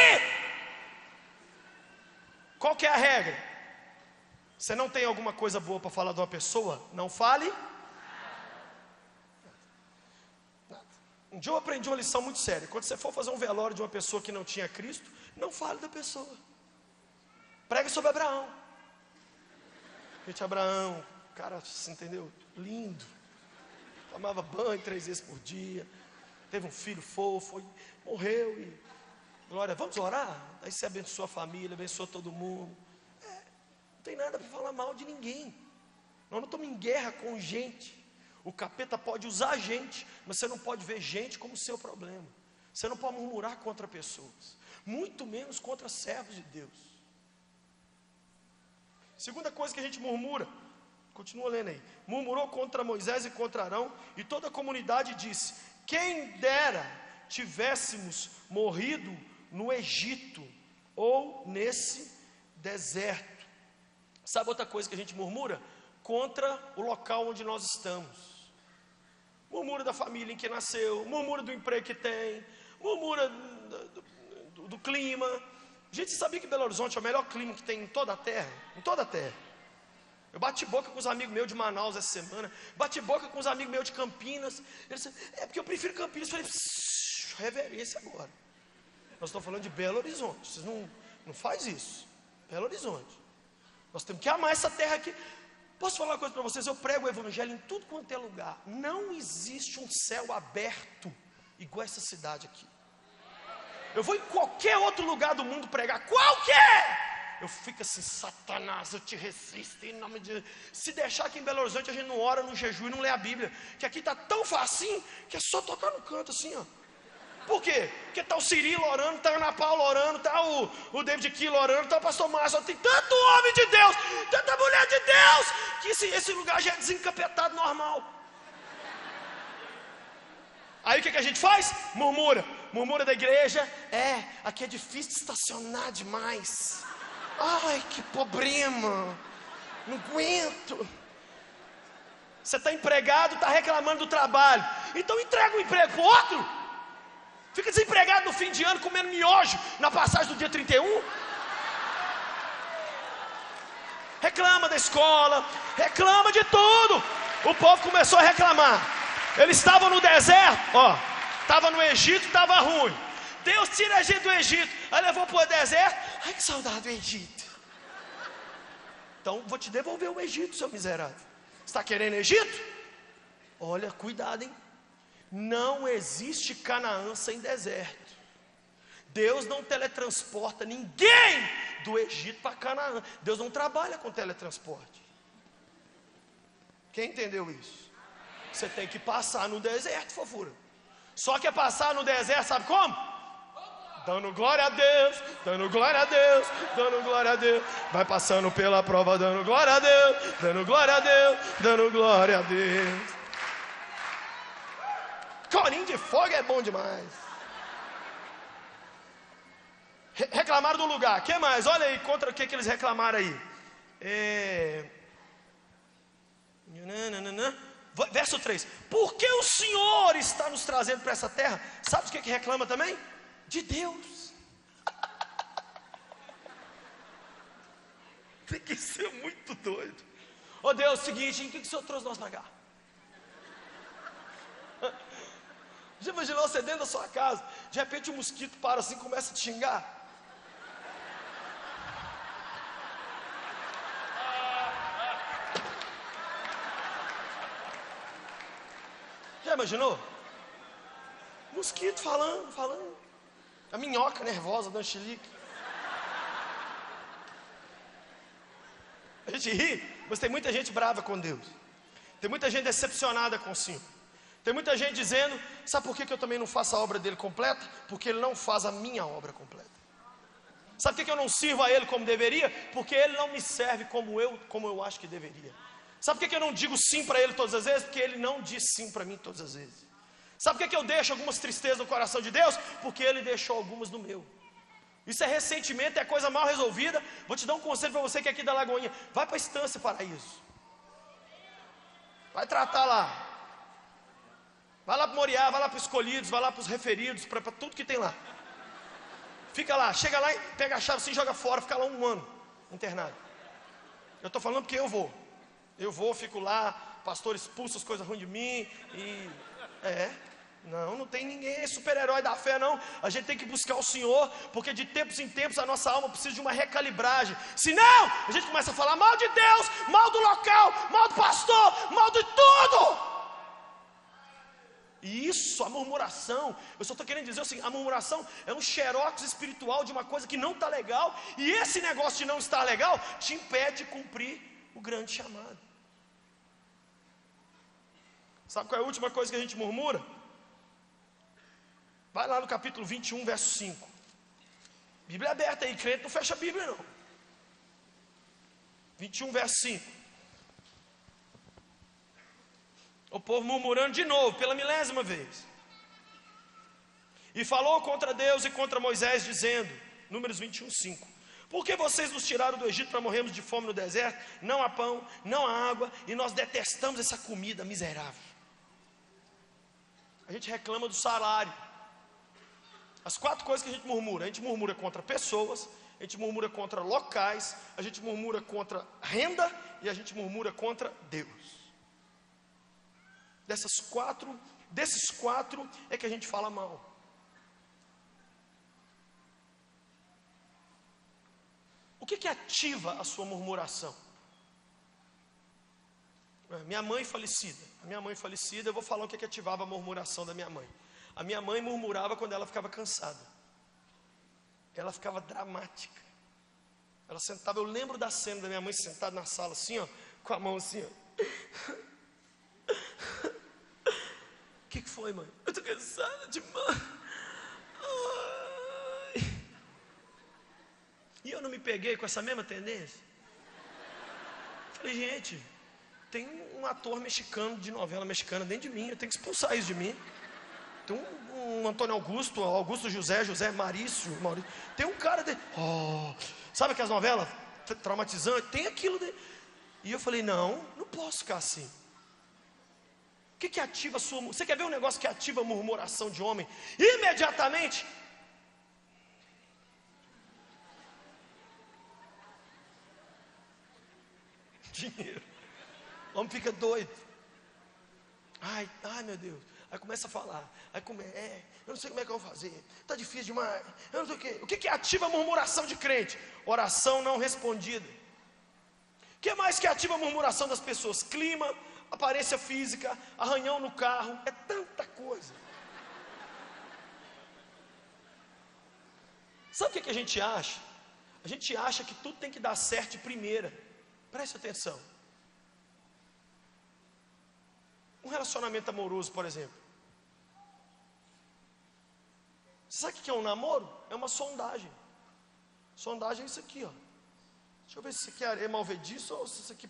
Qual que é a regra? Você não tem alguma coisa boa para falar de uma pessoa? Não fale nada. Um dia eu aprendi uma lição muito séria. Quando você for fazer um velório de uma pessoa que não tinha Cristo, não fale da pessoa. Prega sobre Abraão. Gente, Abraão, cara, você entendeu? Lindo. Tomava banho 3 vezes por dia. Teve um filho fofo, morreu e glória, vamos orar? Aí você abençoa a família, abençoa todo mundo. Não tem nada para falar mal de ninguém. Nós não estamos em guerra com gente. O capeta pode usar a gente, mas você não pode ver gente como seu problema. Você não pode murmurar contra pessoas, muito menos contra servos de Deus. Segunda coisa que a gente murmura Continua lendo aí. Murmurou contra Moisés e contra Arão, e toda a comunidade disse: quem dera tivéssemos morrido no Egito, ou nesse deserto. Sabe outra coisa que a gente murmura? Contra o local onde nós estamos. Murmura da família em que nasceu, murmura do emprego que tem, murmura do clima. Gente, você sabia que Belo Horizonte é o melhor clima que tem em toda a terra? Em toda a terra. Eu bati boca com os amigos meus de Manaus essa semana, bati boca com os amigos meus de Campinas. Eles disseram: é porque eu prefiro Campinas. Eu falei: reverência agora. Nós estamos falando de Belo Horizonte, vocês não faz isso. Belo Horizonte. Nós temos que amar essa terra aqui. Posso falar uma coisa para vocês? Eu prego o evangelho em tudo quanto é lugar. Não existe um céu aberto igual essa cidade aqui. Eu vou em qualquer outro lugar do mundo pregar, qualquer, eu fico assim: Satanás, eu te resisto em nome de Jesus. Se deixar aqui em Belo Horizonte, a gente não ora, não jejua e não lê a Bíblia, que aqui está tão facinho, que é só tocar no canto assim, ó. Por quê? Porque está o Cirilo orando, está a Ana Paula orando, está o David Kilo orando, está o pastor Márcio. Tem tanto homem de Deus, tanta mulher de Deus, que esse lugar já é desencapetado normal. Aí o que a gente faz? Murmura da igreja. Aqui é difícil de estacionar demais. Ai, que problema, não aguento. Você está empregado, está reclamando do trabalho, então entrega o emprego para o outro. Fica desempregado no fim de ano, comendo miojo na passagem do dia 31. Reclama da escola, reclama de tudo. O povo começou a reclamar. Eles estavam no deserto, estava no Egito, estava ruim. Deus tira a gente do Egito, aí levou para o deserto. Ai, que saudade do Egito. Então vou te devolver o Egito, seu miserável. Você está querendo Egito? Olha, cuidado, hein? Não existe Canaã sem deserto. Deus não teletransporta ninguém do Egito para Canaã. Deus não trabalha com teletransporte. Quem entendeu isso? Você tem que passar no deserto, fofura. Só que é passar no deserto, sabe como? Dando glória a Deus, dando glória a Deus, dando glória a Deus. Vai passando pela prova, dando glória a Deus, dando glória a Deus, dando glória a Deus. Corinho de fogo é bom demais. Reclamaram do lugar. O que mais? Olha aí, contra o que eles reclamaram aí. Verso 3. Por que o Senhor está nos trazendo para essa terra? Sabe o que reclama também? De Deus. Tem que ser muito doido. Deus, é o seguinte, o que o Senhor trouxe nós para cá? Já imaginou você dentro da sua casa, de repente um mosquito para assim e começa a te xingar? Já imaginou? Mosquito falando. A minhoca nervosa dando chilique. A gente ri, mas tem muita gente brava com Deus. Tem muita gente decepcionada com o Senhor. Tem muita gente dizendo: sabe por que eu também não faço a obra dele completa? Porque ele não faz a minha obra completa. Sabe por que eu não sirvo a ele como deveria? Porque ele não me serve como eu acho que deveria. Sabe por que eu não digo sim para ele todas as vezes? Porque ele não diz sim para mim todas as vezes. Sabe por que eu deixo algumas tristezas no coração de Deus? Porque ele deixou algumas no meu. Isso é ressentimento, é coisa mal resolvida. Vou te dar um conselho para você que é aqui da Lagoinha. Vai para a Estância Paraíso. Vai tratar lá. Vai lá para Moriá, vai lá para os Escolhidos, vai lá para os Referidos, para tudo que tem lá. Fica lá, chega lá e pega a chave assim, joga fora, fica lá 1 ano internado. Eu estou falando porque eu vou. Eu vou, fico lá, pastor expulsa as coisas ruins de mim e... Não tem ninguém super-herói da fé não. A gente tem que buscar o Senhor, porque de tempos em tempos a nossa alma precisa de uma recalibragem. Senão, a gente começa a falar mal de Deus, mal do local, mal do pastor, mal de tudo. E isso, a murmuração, eu só estou querendo dizer assim, a murmuração é um xerox espiritual de uma coisa que não está legal. E esse negócio de não estar legal te impede de cumprir o grande chamado. Sabe qual é a última coisa que a gente murmura? Vai lá no capítulo 21, verso 5. Bíblia aberta aí, crente não fecha a Bíblia não. 21, verso 5. O povo murmurando de novo, pela 1000ª vez. E falou contra Deus e contra Moisés, dizendo, Números 21:5: por que vocês nos tiraram do Egito para morrermos de fome no deserto? Não há pão, não há água, e nós detestamos essa comida miserável. A gente reclama do salário. As 4 coisas que a gente murmura contra pessoas, a gente murmura contra locais, a gente murmura contra renda e a gente murmura contra Deus. Desses 4 é que a gente fala mal. O que ativa a sua murmuração? Minha mãe falecida, eu vou falar o que ativava a murmuração da minha mãe. A minha mãe murmurava quando ela ficava cansada. Ela ficava dramática. Ela sentava, eu lembro da cena da minha mãe sentada na sala assim, ó, com a mão assim, ó. O que foi, mãe? Eu tô cansada demais. E eu não me peguei com essa mesma tendência? Falei, gente, tem um ator mexicano de novela mexicana dentro de mim, eu tenho que expulsar isso de mim. Tem um Antônio Augusto José Maurício. Tem um cara de... sabe aquelas novelas traumatizantes? Tem aquilo de... E eu falei, não posso ficar assim. O que ativa a sua... Você quer ver um negócio que ativa a murmuração de homem? Imediatamente... dinheiro. O homem fica doido. Ai meu Deus. Aí começa a falar. Eu não sei como é que eu vou fazer. Está difícil demais. Eu não sei o quê. O que ativa a murmuração de crente? Oração não respondida. O que mais que ativa a murmuração das pessoas? Clima, aparência física, arranhão no carro. É tanta coisa. Sabe o que a gente acha? A gente acha que tudo tem que dar certo de primeira. Preste atenção. Um relacionamento amoroso, por exemplo. Você sabe o que é um namoro? É uma sondagem. Sondagem é isso aqui, ó. Deixa eu ver se isso aqui é areia malvediça ou se isso aqui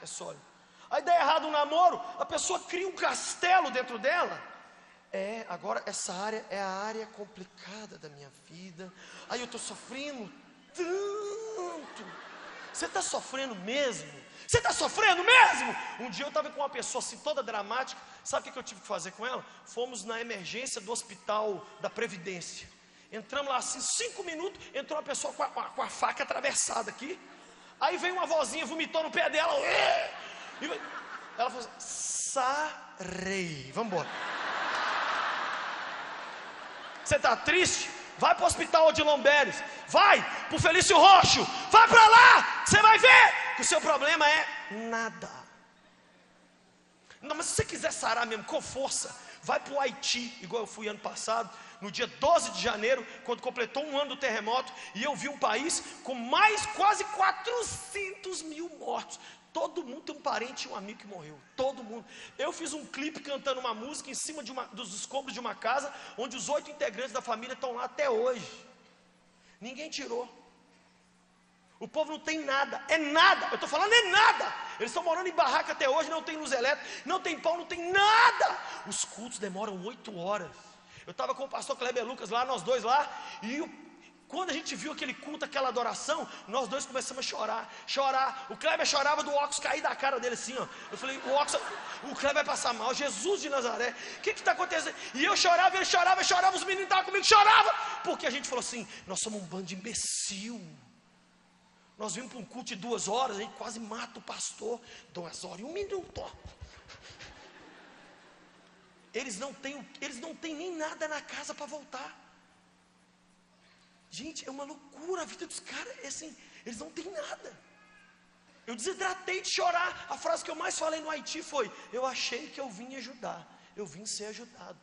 é sólido. Aí dá errado um namoro, a pessoa cria um castelo dentro dela. Agora essa área é a área complicada da minha vida. Aí eu estou sofrendo tanto. Você está sofrendo mesmo? Você está sofrendo mesmo? Um dia eu estava com uma pessoa assim, toda dramática. Sabe o que eu tive que fazer com ela? Fomos na emergência do hospital da Previdência. Entramos lá assim, 5 minutos. Entrou uma pessoa com a faca atravessada aqui. Aí veio uma vozinha, vomitou no pé dela. Ela falou assim, sarei. Vamos embora. Você está triste? Vai para o hospital Odilon Beres. Vai para o Felício Roxo. Vai para lá. Você vai ver que o seu problema é nada. Não, mas se você quiser sarar mesmo com força, vai para o Haiti, igual eu fui ano passado, no dia 12 de janeiro, quando completou 1 ano do terremoto, e eu vi um país com mais quase 400 mil mortos. Todo mundo tem um parente e um amigo que morreu. Todo mundo. Eu fiz um clipe cantando uma música em cima dos escombros de uma casa, onde os 8 integrantes da família estão lá até hoje. Ninguém tirou. O povo não tem nada, é nada. Eu estou falando é nada. Eles estão morando em barraca até hoje, não tem luz elétrica, não tem pão, não tem nada. Os cultos demoram 8 horas. Eu estava com o pastor Kleber Lucas lá, nós dois lá, e quando a gente viu aquele culto, aquela adoração, nós dois começamos a chorar. O Kleber chorava do óculos cair da cara dele assim, ó. Eu falei, o Kleber vai passar mal, Jesus de Nazaré, o que está acontecendo? E eu chorava, ele chorava, os meninos estavam comigo, choravam, porque a gente falou assim, nós somos um bando de imbecil. Nós vimos para um culto de 2 horas, a gente quase mata o pastor. 2 horas e 1 minuto. Eles não têm nem nada na casa para voltar. Gente, é uma loucura a vida dos caras. É assim, eles não têm nada. Eu desidratei de chorar. A frase que eu mais falei no Haiti foi: eu achei que eu vim ajudar, eu vim ser ajudado.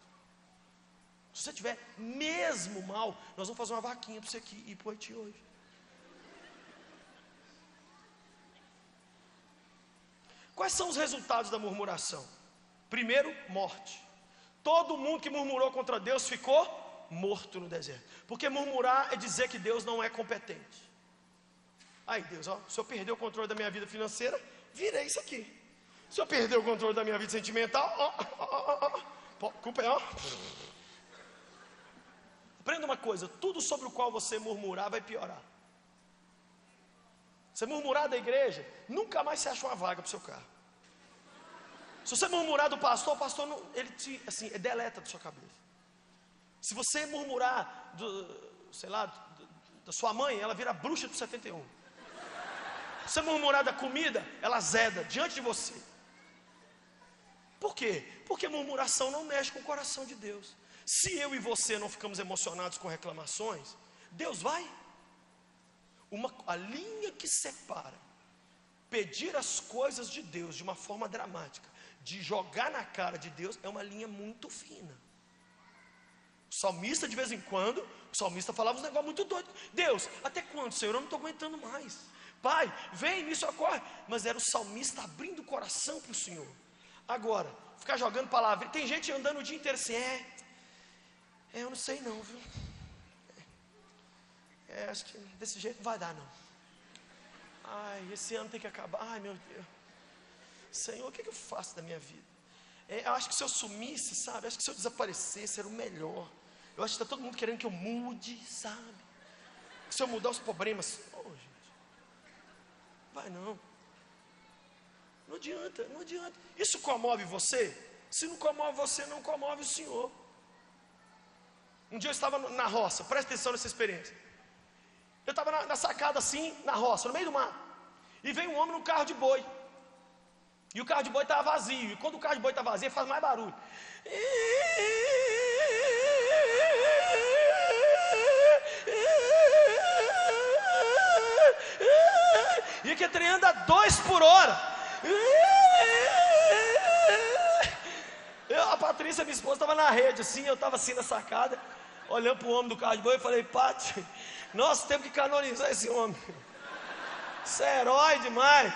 Se você tiver mesmo mal, nós vamos fazer uma vaquinha para você aqui ir para o Haiti hoje. Quais são os resultados da murmuração? Primeiro, morte. Todo mundo que murmurou contra Deus ficou morto no deserto. Porque murmurar é dizer que Deus não é competente. Aí Deus, se eu perder o controle da minha vida financeira, virei isso aqui. Se eu perder o controle da minha vida sentimental, culpa é, Aprenda uma coisa, tudo sobre o qual você murmurar vai piorar. Você murmurar da igreja, nunca mais você acha uma vaga para o seu carro. Se você murmurar do pastor, o pastor não, ele te, assim, deleta da sua cabeça. Se você murmurar da sua mãe, ela vira bruxa do 71. Se você murmurar da comida, ela azeda diante de você. Por quê? Porque murmuração não mexe com o coração de Deus. Se eu e você não ficamos emocionados com reclamações, Deus vai. A linha que separa pedir as coisas de Deus de uma forma dramática, de jogar na cara de Deus, é uma linha muito fina. O salmista, de vez em quando, o salmista falava uns negócios muito doidos. Deus, até quando, Senhor? Eu não estou aguentando mais. Pai, vem, me socorre. Mas era o salmista abrindo o coração para o Senhor. Agora, ficar jogando palavra. Tem gente andando o dia inteiro assim, eu não sei não, viu? Acho que desse jeito não vai dar não. Ai, esse ano tem que acabar. Ai, meu Deus. Senhor, o que eu faço da minha vida? Eu acho que se eu sumisse, sabe? Acho que se eu desaparecesse era o melhor. Eu acho que está todo mundo querendo que eu mude, sabe? Se eu mudar os problemas, gente, vai não. Não adianta, não adianta. Isso comove você? Se não comove você, não comove o Senhor. Um dia eu estava na roça, presta atenção nessa experiência. Eu estava na sacada assim, na roça, no meio do mato. E veio um homem num carro de boi. E o carro de boi estava vazio. E quando o carro de boi está vazio, ele faz mais barulho. E que trem anda 2 por hora. A Patrícia, minha esposa, estava na rede assim. Eu estava assim na sacada, olhando para o homem do carro de boi. E falei, Pati, nós temos que canonizar esse homem. Isso é herói demais.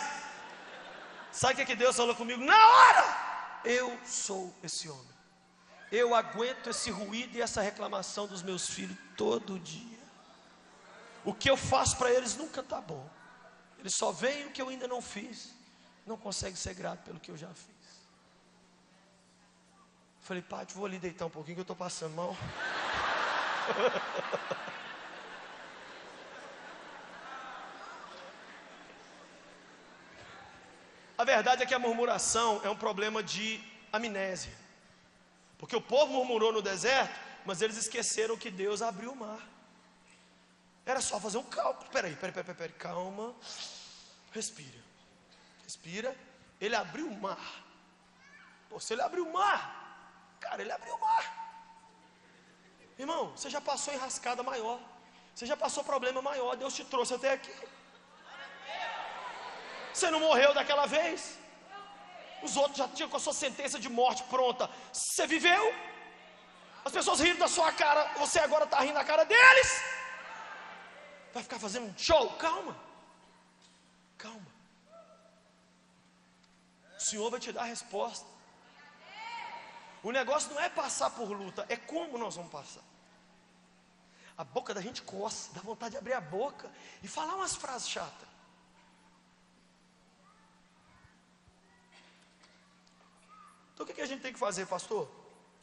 Sabe o que Deus falou comigo? Na hora! Eu sou esse homem. Eu aguento esse ruído e essa reclamação dos meus filhos todo dia. O que eu faço para eles nunca está bom. Eles só veem o que eu ainda não fiz. Não conseguem ser grato pelo que eu já fiz. Falei, Pati, vou ali deitar um pouquinho que eu estou passando mal. A verdade é que a murmuração é um problema de amnésia. Porque o povo murmurou no deserto, mas eles esqueceram que Deus abriu o mar. Era só fazer um cálculo. Peraí, calma. Respira. Respira. Ele abriu o mar. Pô, se ele abriu o mar, cara, ele abriu o mar. Irmão, você já passou enrascada maior. Você já passou problema maior. Deus te trouxe até aqui. Você não morreu daquela vez? Os outros já tinham com a sua sentença de morte pronta. Você viveu? As pessoas riram da sua cara. Você agora está rindo da cara deles. Vai ficar fazendo um show? Calma. Calma. O Senhor vai te dar a resposta. O negócio não é passar por luta, é como nós vamos passar. A boca da gente coça, dá vontade de abrir a boca e falar umas frases chatas. Então o que a gente tem que fazer, pastor?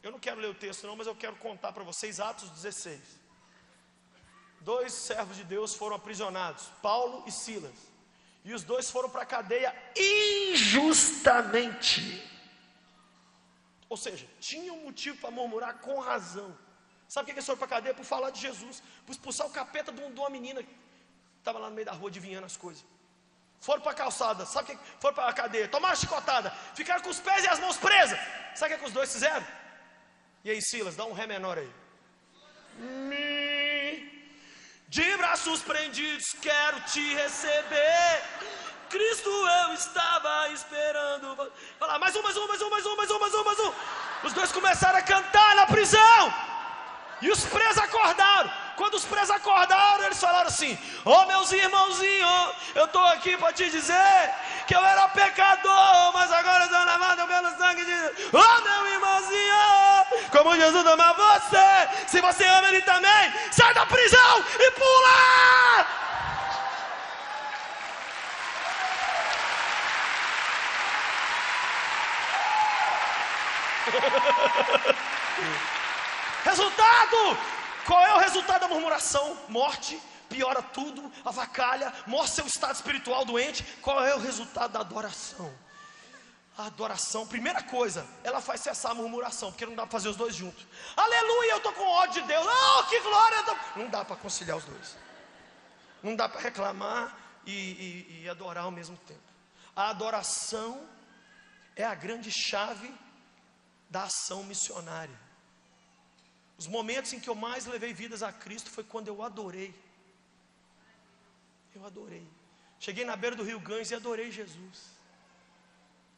Eu não quero ler o texto não, mas eu quero contar para vocês Atos 16. 2 servos de Deus foram aprisionados, Paulo e Silas. E os 2 foram para a cadeia injustamente. Ou seja, tinham motivo para murmurar com razão. Sabe por que eles foram para a cadeia? Por falar de Jesus, por expulsar o capeta de uma menina que estava lá no meio da rua adivinhando as coisas. Foram para a calçada, sabe o que? Foram para a cadeia, tomaram chicotada, ficaram com os pés e as mãos presas. Sabe o que os 2 fizeram? E aí, Silas, dá um ré menor aí. De braços prendidos quero te receber. Cristo eu estava esperando. Fala, mais um. Os 2 começaram a cantar na prisão. E os presos acordaram. Quando os presos acordaram, eles falaram assim: ô meus irmãozinhos, eu estou aqui para te dizer que eu era pecador, mas agora estou lavado pelo sangue de Deus. Ô meu irmãozinho, como Jesus ama você, se você ama Ele também, sai da prisão e pula! Resultado! Qual é o resultado da murmuração? Morte, piora tudo, avacalha, mostra seu estado espiritual doente. Qual é o resultado da adoração? A adoração, primeira coisa, ela faz cessar a murmuração, porque não dá para fazer os dois juntos. Aleluia, eu estou com ódio de Deus. Oh, que glória! Não dá para conciliar os dois. Não dá para reclamar e adorar ao mesmo tempo. A adoração é a grande chave da ação missionária. Os momentos em que eu mais levei vidas a Cristo foi quando eu adorei. Eu adorei. Cheguei na beira do Rio Ganges e adorei Jesus.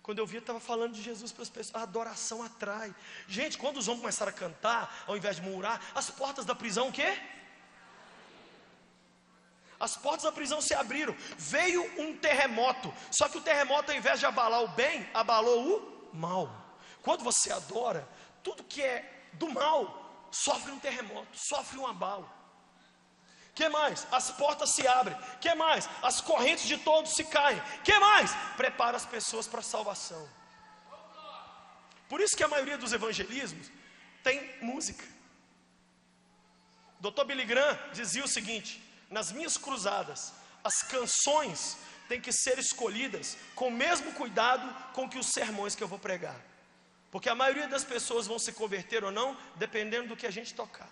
Quando eu vi, eu estava falando de Jesus para as pessoas. A adoração atrai. Gente, quando os homens começaram a cantar, ao invés de murmurar, as portas da prisão o quê? As portas da prisão se abriram. Veio um terremoto. Só que o terremoto, ao invés de abalar o bem, abalou o mal. Quando você adora, tudo que é do mal sofre um terremoto, sofre um abalo. Que mais? As portas se abrem. Que mais? As correntes de todos se caem. Que mais? Prepara as pessoas para a salvação. Por isso que a maioria dos evangelismos tem música. Dr. Billy Graham dizia o seguinte: nas minhas cruzadas, as canções têm que ser escolhidas com o mesmo cuidado com que os sermões que eu vou pregar. Porque a maioria das pessoas vão se converter ou não, dependendo do que a gente tocar.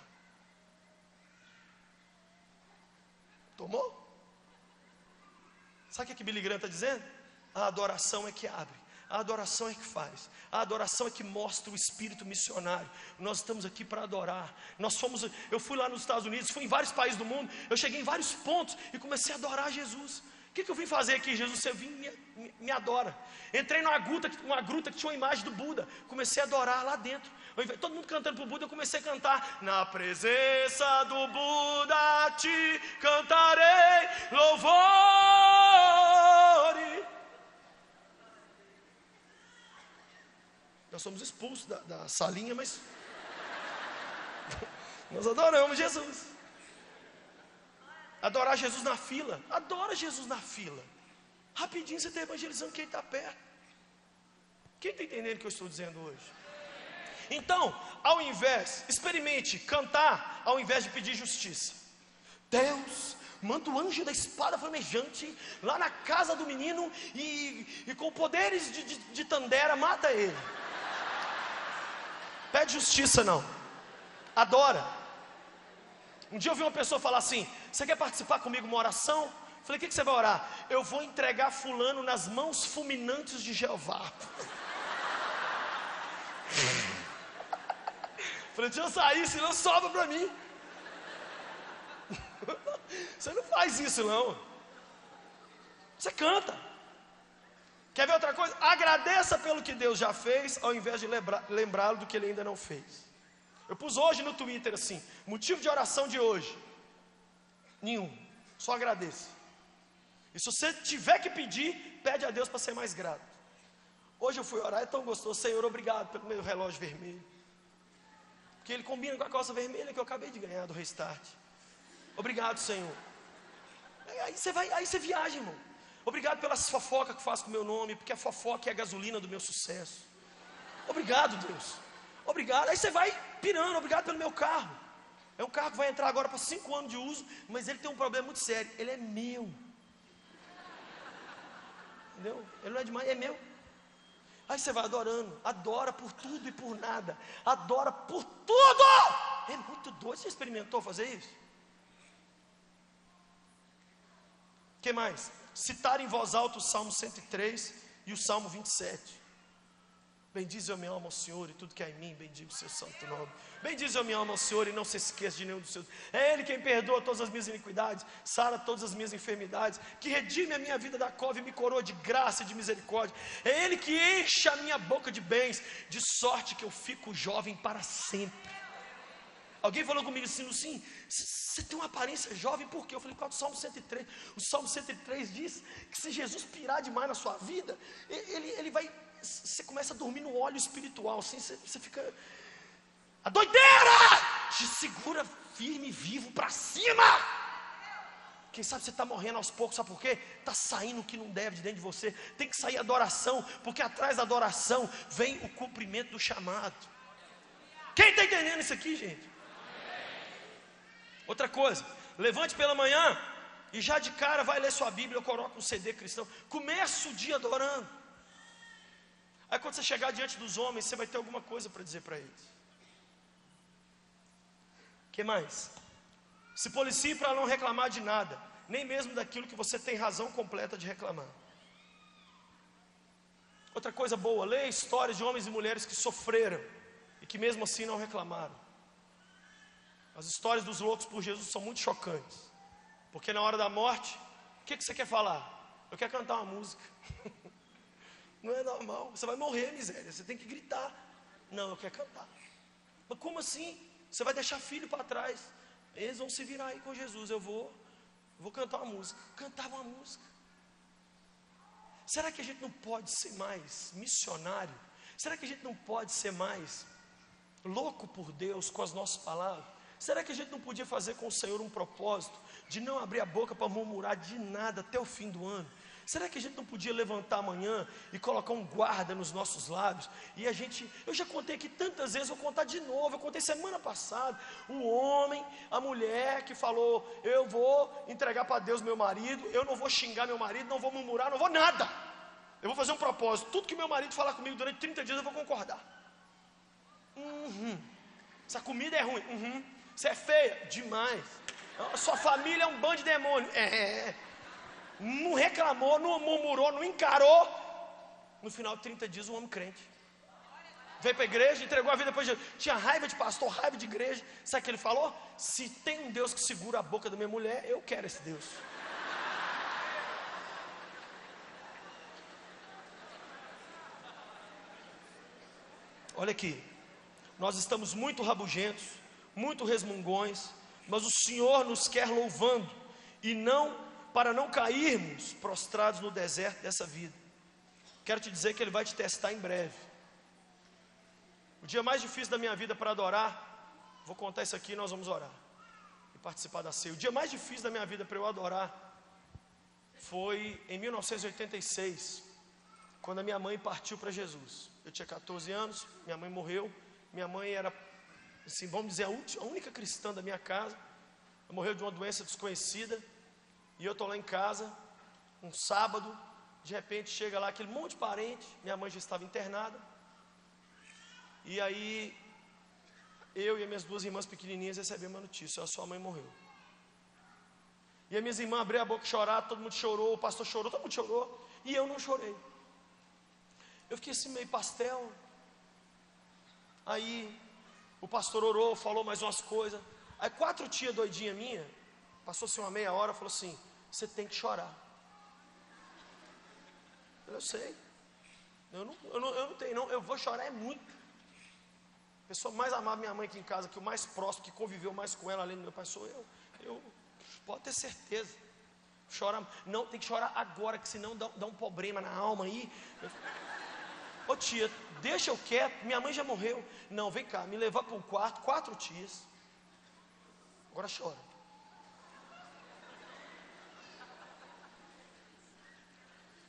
Tomou? Sabe o que Billy Graham está dizendo? A adoração é que abre, a adoração é que faz, a adoração é que mostra o espírito missionário. Nós estamos aqui para adorar. Eu fui lá nos Estados Unidos, fui em vários países do mundo, eu cheguei em vários pontos e comecei a adorar Jesus. O que eu vim fazer aqui, Jesus? Você vim me adora. Entrei numa gruta que tinha uma imagem do Buda, comecei a adorar lá dentro. Todo mundo cantando para o Buda, eu comecei a cantar. Na presença do Buda te cantarei louvor. Nós somos expulsos da salinha, mas nós adoramos Jesus. Adorar Jesus na fila. Adora Jesus na fila. Rapidinho você está evangelizando quem está perto. Quem está entendendo o que eu estou dizendo hoje? Então, experimente cantar ao invés de pedir justiça. Deus, manda o anjo da espada flamejante lá na casa do menino e com poderes de Tandera mata ele. Pede justiça não. Adora. Um dia eu vi uma pessoa falar assim: você quer participar comigo de uma oração? Falei: o que você vai orar? Eu vou entregar fulano nas mãos fulminantes de Jeová. Falei: deixa eu sair, senão sobra para mim. Você não faz isso não. Você canta. Quer ver outra coisa? Agradeça pelo que Deus já fez, ao invés de lembrá-lo do que ele ainda não fez. Eu pus hoje no Twitter assim: motivo de oração de hoje? Nenhum, só agradeça. E se você tiver que pedir, pede a Deus para ser mais grato. Hoje eu fui orar, é tão gostoso. Senhor, obrigado pelo meu relógio vermelho, porque ele combina com a calça vermelha que eu acabei de ganhar do Restart. Obrigado, Senhor. Aí você viaja, irmão. Obrigado pelas fofocas que faz com o meu nome, porque a fofoca é a gasolina do meu sucesso. Obrigado, Deus. Obrigado. Aí você vai pirando. Obrigado pelo meu carro. É um carro que vai entrar agora para 5 anos de uso, mas ele tem um problema muito sério. Ele é meu. Entendeu? Ele não é demais, é meu. Aí você vai adorando. Adora por tudo e por nada. Adora por tudo. É muito doido. Você experimentou fazer isso? O que mais? Citar em voz alta o Salmo 103 e o Salmo 27. Bendize eu minha alma ao Senhor e tudo que há em mim, bendiga o seu santo nome. Bendize eu minha alma ao Senhor e não se esqueça de nenhum dos seus. É Ele quem perdoa todas as minhas iniquidades, sara todas as minhas enfermidades, que redime a minha vida da cova e me coroa de graça e de misericórdia. É Ele que enche a minha boca de bens, de sorte que eu fico jovem para sempre. Alguém falou comigo assim: sim, você tem uma aparência jovem, por quê? Eu falei: por causa do Salmo 103. O Salmo 103 diz que se Jesus pirar demais na sua vida, ele vai... Você começa a dormir no óleo espiritual, assim, você fica... A doideira te segura firme e vivo para cima. Quem sabe você está morrendo aos poucos, sabe por quê? Está saindo o que não deve de dentro de você. Tem que sair adoração, porque atrás da adoração vem o cumprimento do chamado. Quem está entendendo isso aqui, gente? Outra coisa, levante pela manhã e já de cara vai ler sua Bíblia ou coloca um CD cristão. Começa o dia adorando. Aí quando você chegar diante dos homens, você vai ter alguma coisa para dizer para eles. O que mais? Se policie para não reclamar de nada, nem mesmo daquilo que você tem razão completa de reclamar. Outra coisa boa, leia histórias de homens e mulheres que sofreram e que mesmo assim não reclamaram. As histórias dos loucos por Jesus são muito chocantes, porque na hora da morte, o que você quer falar? Eu quero cantar uma música. Não é normal, você vai morrer, miséria, você tem que gritar. Não, eu quero cantar. Mas como assim? Você vai deixar filho para trás. Eles vão se virar aí com Jesus. Eu vou cantar uma música. Cantava uma música. Será que a gente não pode ser mais missionário? Será que a gente não pode ser mais louco por Deus com as nossas palavras? Será que a gente não podia fazer com o Senhor um propósito de não abrir a boca para murmurar de nada até o fim do ano? Será que a gente não podia levantar amanhã e colocar um guarda nos nossos lábios? E eu já contei aqui tantas vezes, vou contar de novo. Eu contei semana passada, o homem, a mulher que falou: eu vou entregar para Deus meu marido, eu não vou xingar meu marido, não vou murmurar, não vou nada. Eu vou fazer um propósito, tudo que meu marido falar comigo durante 30 dias eu vou concordar. Essa comida é ruim, você é feia, demais. Sua família é um bando de demônio, não reclamou, não murmurou, não encarou. No final de 30 dias, um homem crente veio para a igreja, entregou a vida para Jesus. Tinha raiva de pastor, raiva de igreja. Sabe o que ele falou? Se tem um Deus que segura a boca da minha mulher, eu quero esse Deus. Olha aqui, nós estamos muito rabugentos, muito resmungões, mas o Senhor nos quer louvando, e não para não cairmos prostrados no deserto dessa vida. Quero te dizer que Ele vai te testar em breve. O dia mais difícil da minha vida para adorar, vou contar isso aqui e nós vamos orar e participar da ceia. O dia mais difícil da minha vida para eu adorar foi em 1986, quando a minha mãe partiu para Jesus. Eu tinha 14 anos, minha mãe morreu. Minha mãe era, assim, vamos dizer, a única cristã da minha casa. Ela morreu de uma doença desconhecida. E eu estou lá em casa, um sábado, de repente chega lá aquele monte de parente, minha mãe já estava internada. E aí, eu e as minhas duas irmãs pequenininhas recebemos uma notícia: a sua mãe morreu. E as minhas irmãs abriram a boca e choraram, todo mundo chorou, o pastor chorou, todo mundo chorou, e eu não chorei. Eu fiquei assim meio pastel. Aí, o pastor orou, falou mais umas coisas. Aí 4 tias doidinha minha, passou-se uma meia hora, falou assim: você tem que chorar. Eu sei. Eu não tenho, não. Eu vou chorar é muito. A pessoa mais amada minha mãe aqui em casa, que o mais próximo, que conviveu mais com ela, além do meu pai, sou eu. Eu pode ter certeza. Chora, não, tem que chorar agora, que senão dá um problema na alma aí. Ô tia, deixa eu quieto, minha mãe já morreu. Não, vem cá, me levar para um quarto, 4 tias. Agora chora.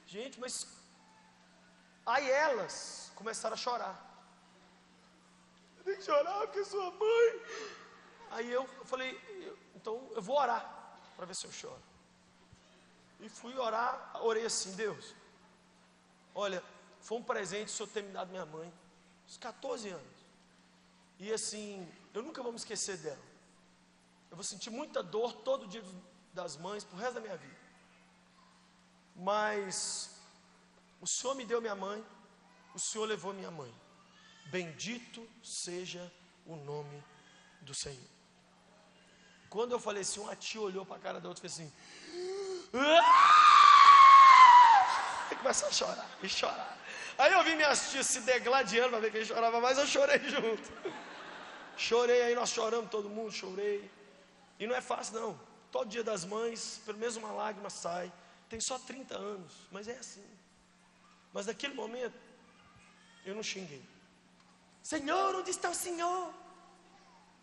Gente, mas aí elas começaram a chorar. Eu tenho que chorar porque sua mãe. Aí eu falei: então eu vou orar para ver se eu choro. E fui orar, orei assim: Deus, olha, foi um presente o Senhor ter me dado minha mãe, aos 14 anos. E assim, eu nunca vou me esquecer dela. Eu vou sentir muita dor todo dia das mães, pro resto da minha vida. Mas o Senhor me deu minha mãe, o Senhor levou minha mãe. Bendito seja o nome do Senhor. Quando eu falei assim, uma tia olhou para a cara da outra e fez assim: e começou a chorar, e chorar. Aí eu vi minhas tias se degladiando para ver quem chorava mais, eu chorei junto. Chorei, aí nós choramos, todo mundo, chorei. E não é fácil não. Todo dia das mães, pelo menos uma lágrima sai. Tem só 30 anos, mas é assim. Mas naquele momento, eu não xinguei. Senhor, onde está o Senhor?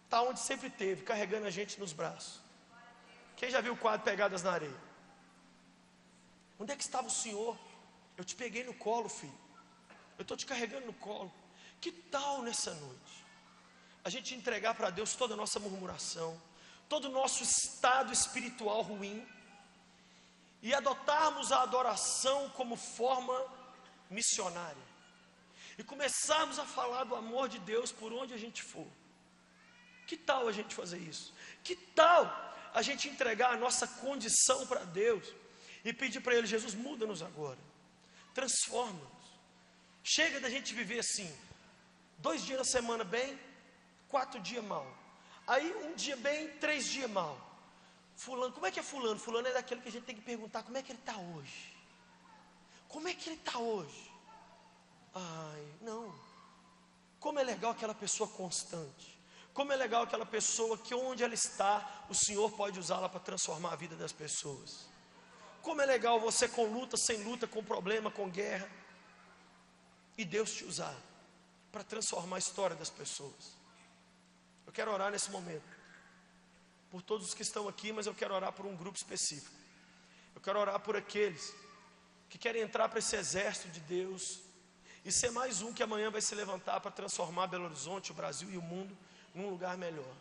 Está onde sempre teve, carregando a gente nos braços. Quem já viu o quadro Pegadas na Areia? Onde é que estava o Senhor? Eu te peguei no colo, filho. Eu estou te carregando no colo. Que tal nessa noite a gente entregar para Deus toda a nossa murmuração, todo o nosso estado espiritual ruim, e adotarmos a adoração como forma missionária, e começarmos a falar do amor de Deus por onde a gente for? Que tal a gente fazer isso? Que tal a gente entregar a nossa condição para Deus e pedir para Ele: Jesus, muda-nos agora, transforma-nos. Chega da gente viver assim, 2 dias na semana bem, 4 dias mal, aí 1 dia bem, 3 dias mal. Fulano, como é que é fulano? Fulano é daquele que a gente tem que perguntar: como é que ele está hoje? Como é que ele está hoje? Ai, não. Como é legal aquela pessoa constante. Como é legal aquela pessoa que onde ela está, o Senhor pode usá-la para transformar a vida das pessoas. Como é legal você com luta, sem luta, com problema, com guerra, e Deus te usar para transformar a história das pessoas. Eu quero orar nesse momento por todos os que estão aqui, mas eu quero orar por um grupo específico. Eu quero orar por aqueles que querem entrar para esse exército de Deus e ser mais um que amanhã vai se levantar para transformar Belo Horizonte, o Brasil e o mundo num lugar melhor.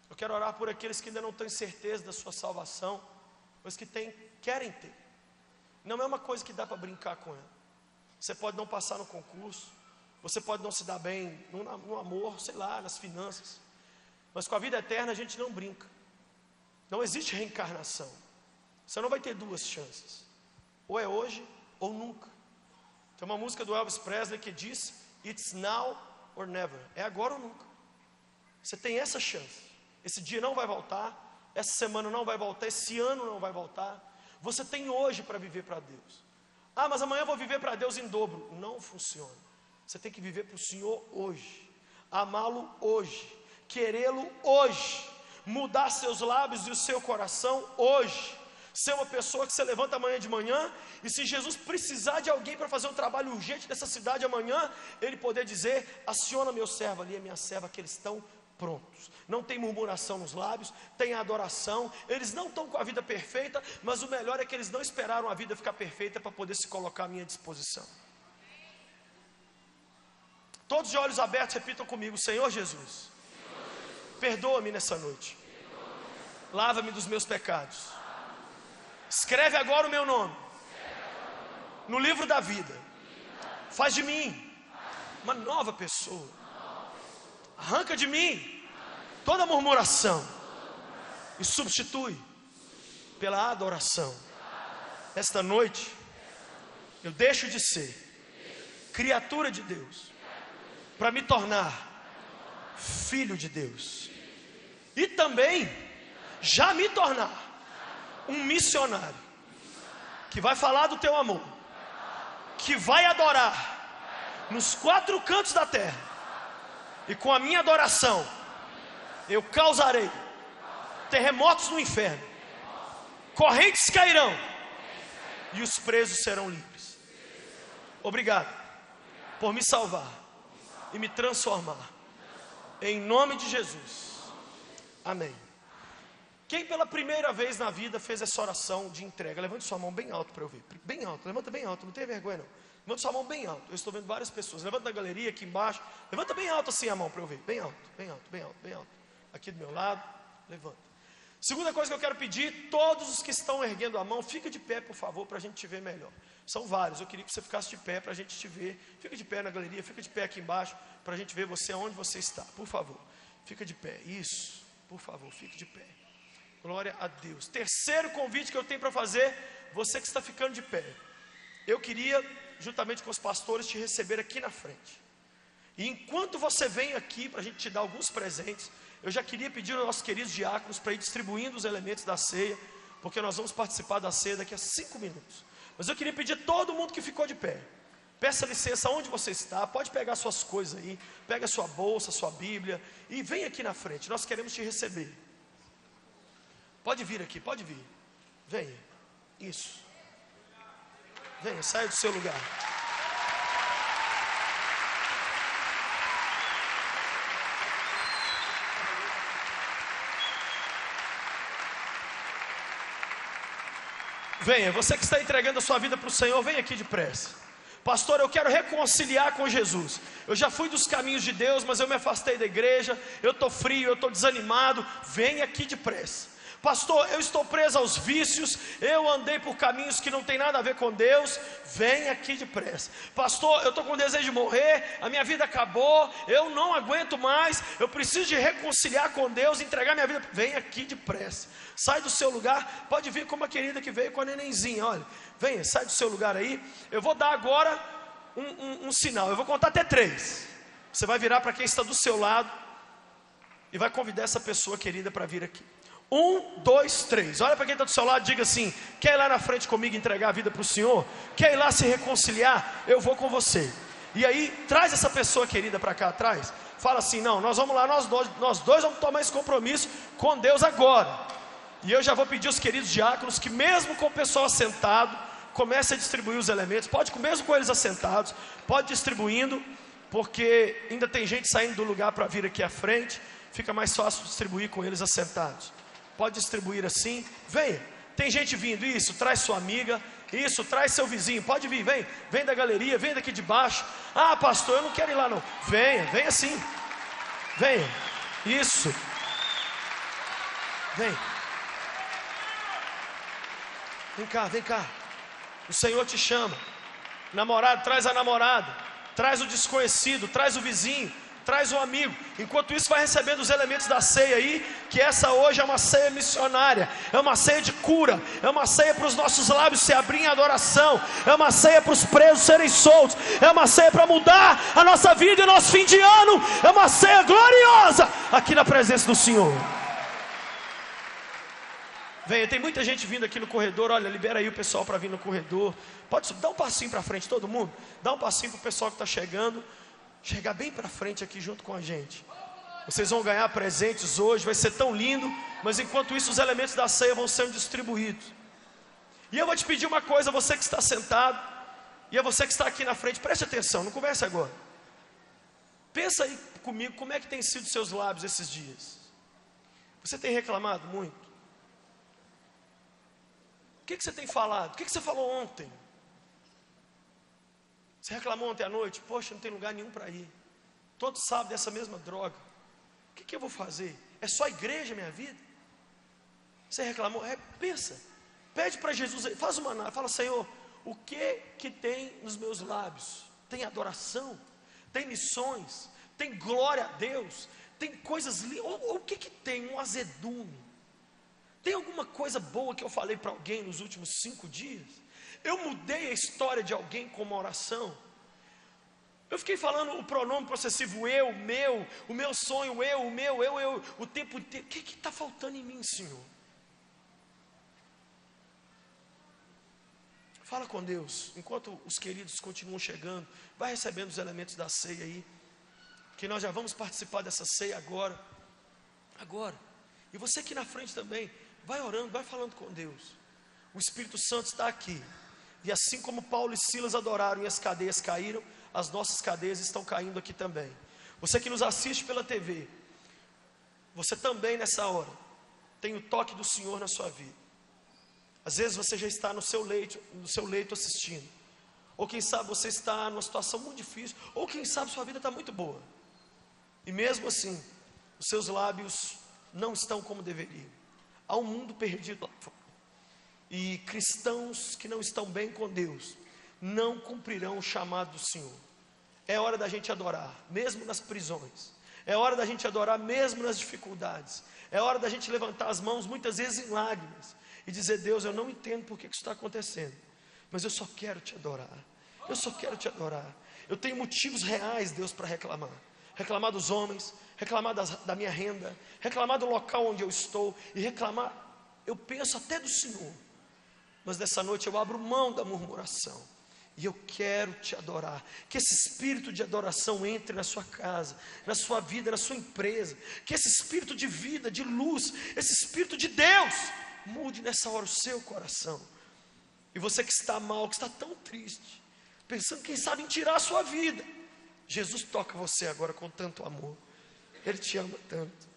Eu quero orar por aqueles que ainda não têm certeza da sua salvação, mas que querem ter. Não é uma coisa que dá para brincar com ela. Você pode não passar no concurso, você pode não se dar bem no amor, sei lá, nas finanças, mas com a vida eterna a gente não brinca. Não existe reencarnação. Você não vai ter 2 chances, ou é hoje ou nunca. Tem uma música do Elvis Presley que diz: It's now or never. É agora ou nunca. Você tem essa chance. Esse dia não vai voltar, essa semana não vai voltar, esse ano não vai voltar. Você tem hoje para viver para Deus. Ah, mas amanhã eu vou viver para Deus em dobro. Não funciona. Você tem que viver para o Senhor hoje, amá-lo hoje, querê-lo hoje, mudar seus lábios e o seu coração hoje, ser uma pessoa que você levanta amanhã de manhã, e se Jesus precisar de alguém para fazer um trabalho urgente nessa cidade amanhã, Ele poder dizer: aciona meu servo ali, a minha serva, que eles estão prontos. Não tem murmuração nos lábios, tem adoração. Eles não estão com a vida perfeita, mas o melhor é que eles não esperaram a vida ficar perfeita para poder se colocar à minha disposição. Todos de olhos abertos repitam comigo: Senhor Jesus, perdoa-me nessa noite, lava-me dos meus pecados, escreve agora o meu nome no livro da vida, faz de mim uma nova pessoa, arranca de mim toda murmuração e substitui pela adoração. Esta noite eu deixo de ser criatura de Deus para me tornar filho de Deus, e também já me tornar um missionário que vai falar do teu amor, que vai adorar nos 4 cantos da terra, e com a minha adoração eu causarei terremotos no inferno, correntes cairão e os presos serão livres. Obrigado por me salvar e me transformar, em nome de Jesus, amém. Quem pela primeira vez na vida fez essa oração de entrega, levante sua mão bem alto para eu ver, bem alto, levanta bem alto, não tenha vergonha não, levanta sua mão bem alto, eu estou vendo várias pessoas, levanta na galeria, aqui embaixo, levanta bem alto assim a mão para eu ver, bem alto, bem alto, bem alto, bem alto, aqui do meu lado, levanta. Segunda coisa que eu quero pedir: todos os que estão erguendo a mão, fica de pé por favor, para a gente te ver melhor. São vários, eu queria que você ficasse de pé para a gente te ver. Fica de pé na galeria, fica de pé aqui embaixo, para a gente ver você onde você está, por favor. Fica de pé, isso, por favor, fique de pé. Glória a Deus. Terceiro convite que eu tenho para fazer: você que está ficando de pé, eu queria, juntamente com os pastores, te receber aqui na frente. E enquanto você vem aqui para a gente te dar alguns presentes, eu já queria pedir aos nossos queridos diáconos para ir distribuindo os elementos da ceia, porque nós vamos participar da ceia daqui a 5 minutos. Mas eu queria pedir a todo mundo que ficou de pé, peça licença onde você está, pode pegar suas coisas aí, pega sua bolsa, sua Bíblia, e vem aqui na frente, nós queremos te receber. Pode vir aqui, pode vir, venha, isso, venha, saia do seu lugar. Venha, você que está entregando a sua vida para o Senhor, vem aqui depressa. Pastor, eu quero reconciliar com Jesus. Eu já fui dos caminhos de Deus, mas eu me afastei da igreja. Eu estou frio, eu estou desanimado. Vem aqui depressa. Pastor, eu estou preso aos vícios. Eu andei por caminhos que não tem nada a ver com Deus. Vem aqui depressa. Pastor, eu estou com desejo de morrer. A minha vida acabou. Eu não aguento mais. Eu preciso de reconciliar com Deus, entregar minha vida. Vem aqui depressa. Sai do seu lugar. Pode vir como a querida que veio com a nenenzinha. Olha, venha, sai do seu lugar aí. Eu vou dar agora um sinal. Eu vou contar até 3. Você vai virar para quem está do seu lado e vai convidar essa pessoa querida para vir aqui. 1, 2, 3. Olha para quem está do seu lado e diga assim: quer ir lá na frente comigo entregar a vida para o Senhor? Quer ir lá se reconciliar? Eu vou com você. E aí, traz essa pessoa querida para cá atrás. Fala assim: não, nós vamos lá, nós dois vamos tomar esse compromisso com Deus agora. E eu já vou pedir aos queridos diáconos que, mesmo com o pessoal assentado, comece a distribuir os elementos. Pode, mesmo com eles assentados, pode distribuindo, porque ainda tem gente saindo do lugar para vir aqui à frente. Fica mais fácil distribuir com eles assentados. Pode distribuir assim. Venha, tem gente vindo. Isso, traz sua amiga. Isso, traz seu vizinho. Pode vir, vem da galeria, vem daqui de baixo. Ah, pastor, eu não quero ir lá não. Venha sim. Venha. Isso. Vem cá. O Senhor te chama. Namorado, traz a namorada. Traz o desconhecido, traz o vizinho, traz um amigo. Enquanto isso, vai recebendo os elementos da ceia aí, que essa hoje é uma ceia missionária, é uma ceia de cura, é uma ceia para os nossos lábios se abrirem em adoração, é uma ceia para os presos serem soltos, é uma ceia para mudar a nossa vida e o nosso fim de ano, é uma ceia gloriosa aqui na presença do Senhor. Venha, tem muita gente vindo aqui no corredor. Olha, libera aí o pessoal para vir no corredor. Pode dar um passinho para frente, todo mundo. Dá um passinho para o pessoal que está chegando. Chegar bem para frente aqui junto com a gente. Vocês vão ganhar presentes hoje, vai ser tão lindo. Mas enquanto isso, os elementos da ceia vão sendo distribuídos. E eu vou te pedir uma coisa, você que está sentado, e é você que está aqui na frente, preste atenção, não converse agora. Pensa aí comigo, como é que tem sido seus lábios esses dias? Você tem reclamado muito? O que você tem falado? O que você falou ontem? Você reclamou ontem à noite? Poxa, não tem lugar nenhum para ir. Todos sabem dessa mesma droga. O que eu vou fazer? É só igreja minha vida? Você reclamou? Pensa. Pede para Jesus, fala: Senhor, o que tem nos meus lábios? Tem adoração? Tem missões? Tem glória a Deus? Tem coisas lindas? Ou o que tem? Um azedume? Tem alguma coisa boa que eu falei para alguém nos últimos 5 dias? Eu mudei a história de alguém com uma oração? Eu fiquei falando o pronome possessivo eu, meu, o meu sonho, eu, o meu, eu, o tempo inteiro. O que está faltando em mim, Senhor? Fala com Deus, enquanto os queridos continuam chegando. Vai recebendo os elementos da ceia aí, que nós já vamos participar dessa ceia agora. E você aqui na frente também, vai orando, vai falando com Deus. O Espírito Santo está aqui. E assim como Paulo e Silas adoraram e as cadeias caíram, as nossas cadeias estão caindo aqui também. Você que nos assiste pela TV, você também nessa hora tem o toque do Senhor na sua vida. Às vezes você já está no seu leito assistindo. Ou quem sabe você está numa situação muito difícil. Ou quem sabe sua vida está muito boa. E mesmo assim, os seus lábios não estão como deveriam. Há um mundo perdido lá fora. E cristãos que não estão bem com Deus não cumprirão o chamado do Senhor. É hora da gente adorar, mesmo nas prisões. É hora da gente adorar mesmo nas dificuldades. É hora da gente levantar as mãos, muitas vezes em lágrimas, e dizer: Deus, eu não entendo por que isso está acontecendo, mas eu só quero te adorar. Eu só quero te adorar. Eu tenho motivos reais, Deus, para reclamar. Reclamar dos homens, reclamar da minha renda, reclamar do local onde eu estou, e reclamar, eu penso até do Senhor. Mas nessa noite eu abro mão da murmuração, e eu quero te adorar. Que esse espírito de adoração entre na sua casa, na sua vida, na sua empresa. Que esse espírito de vida, de luz, esse espírito de Deus mude nessa hora o seu coração. E você que está mal, que está tão triste, pensando quem sabe em tirar a sua vida, Jesus toca você agora com tanto amor. Ele te ama tanto.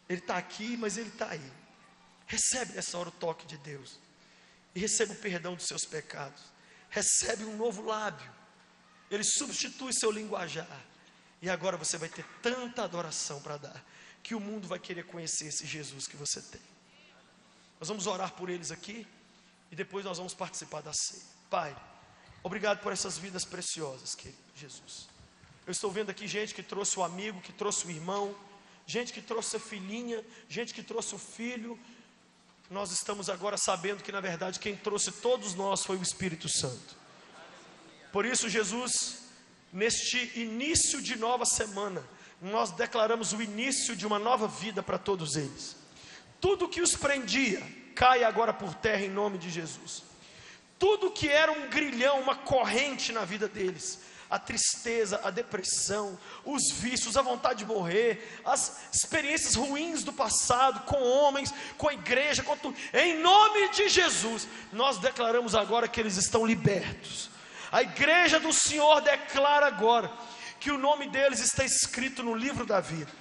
Ele está aqui, mas Ele está aí. Recebe nessa hora o toque de Deus. e receba o perdão dos seus pecados. Recebe um novo lábio. Ele substitui seu linguajar. E agora você vai ter tanta adoração para dar, que o mundo vai querer conhecer esse Jesus que você tem. Nós vamos orar por eles aqui, e depois nós vamos participar da ceia. Pai, obrigado por essas vidas preciosas, querido Jesus. Eu estou vendo aqui gente que trouxe o amigo, que trouxe o irmão, gente que trouxe a filhinha, gente que trouxe o filho. Nós estamos agora sabendo que na verdade quem trouxe todos nós foi o Espírito Santo. Por isso, Jesus, neste início de nova semana, nós declaramos o início de uma nova vida para todos eles. Tudo que os prendia, cai agora por terra em nome de Jesus. Tudo que era um grilhão, uma corrente na vida deles, a tristeza, a depressão, os vícios, a vontade de morrer, as experiências ruins do passado, com homens, com a igreja, com tudo, em nome de Jesus, nós declaramos agora que eles estão libertos. A igreja do Senhor declara agora que o nome deles está escrito no livro da vida.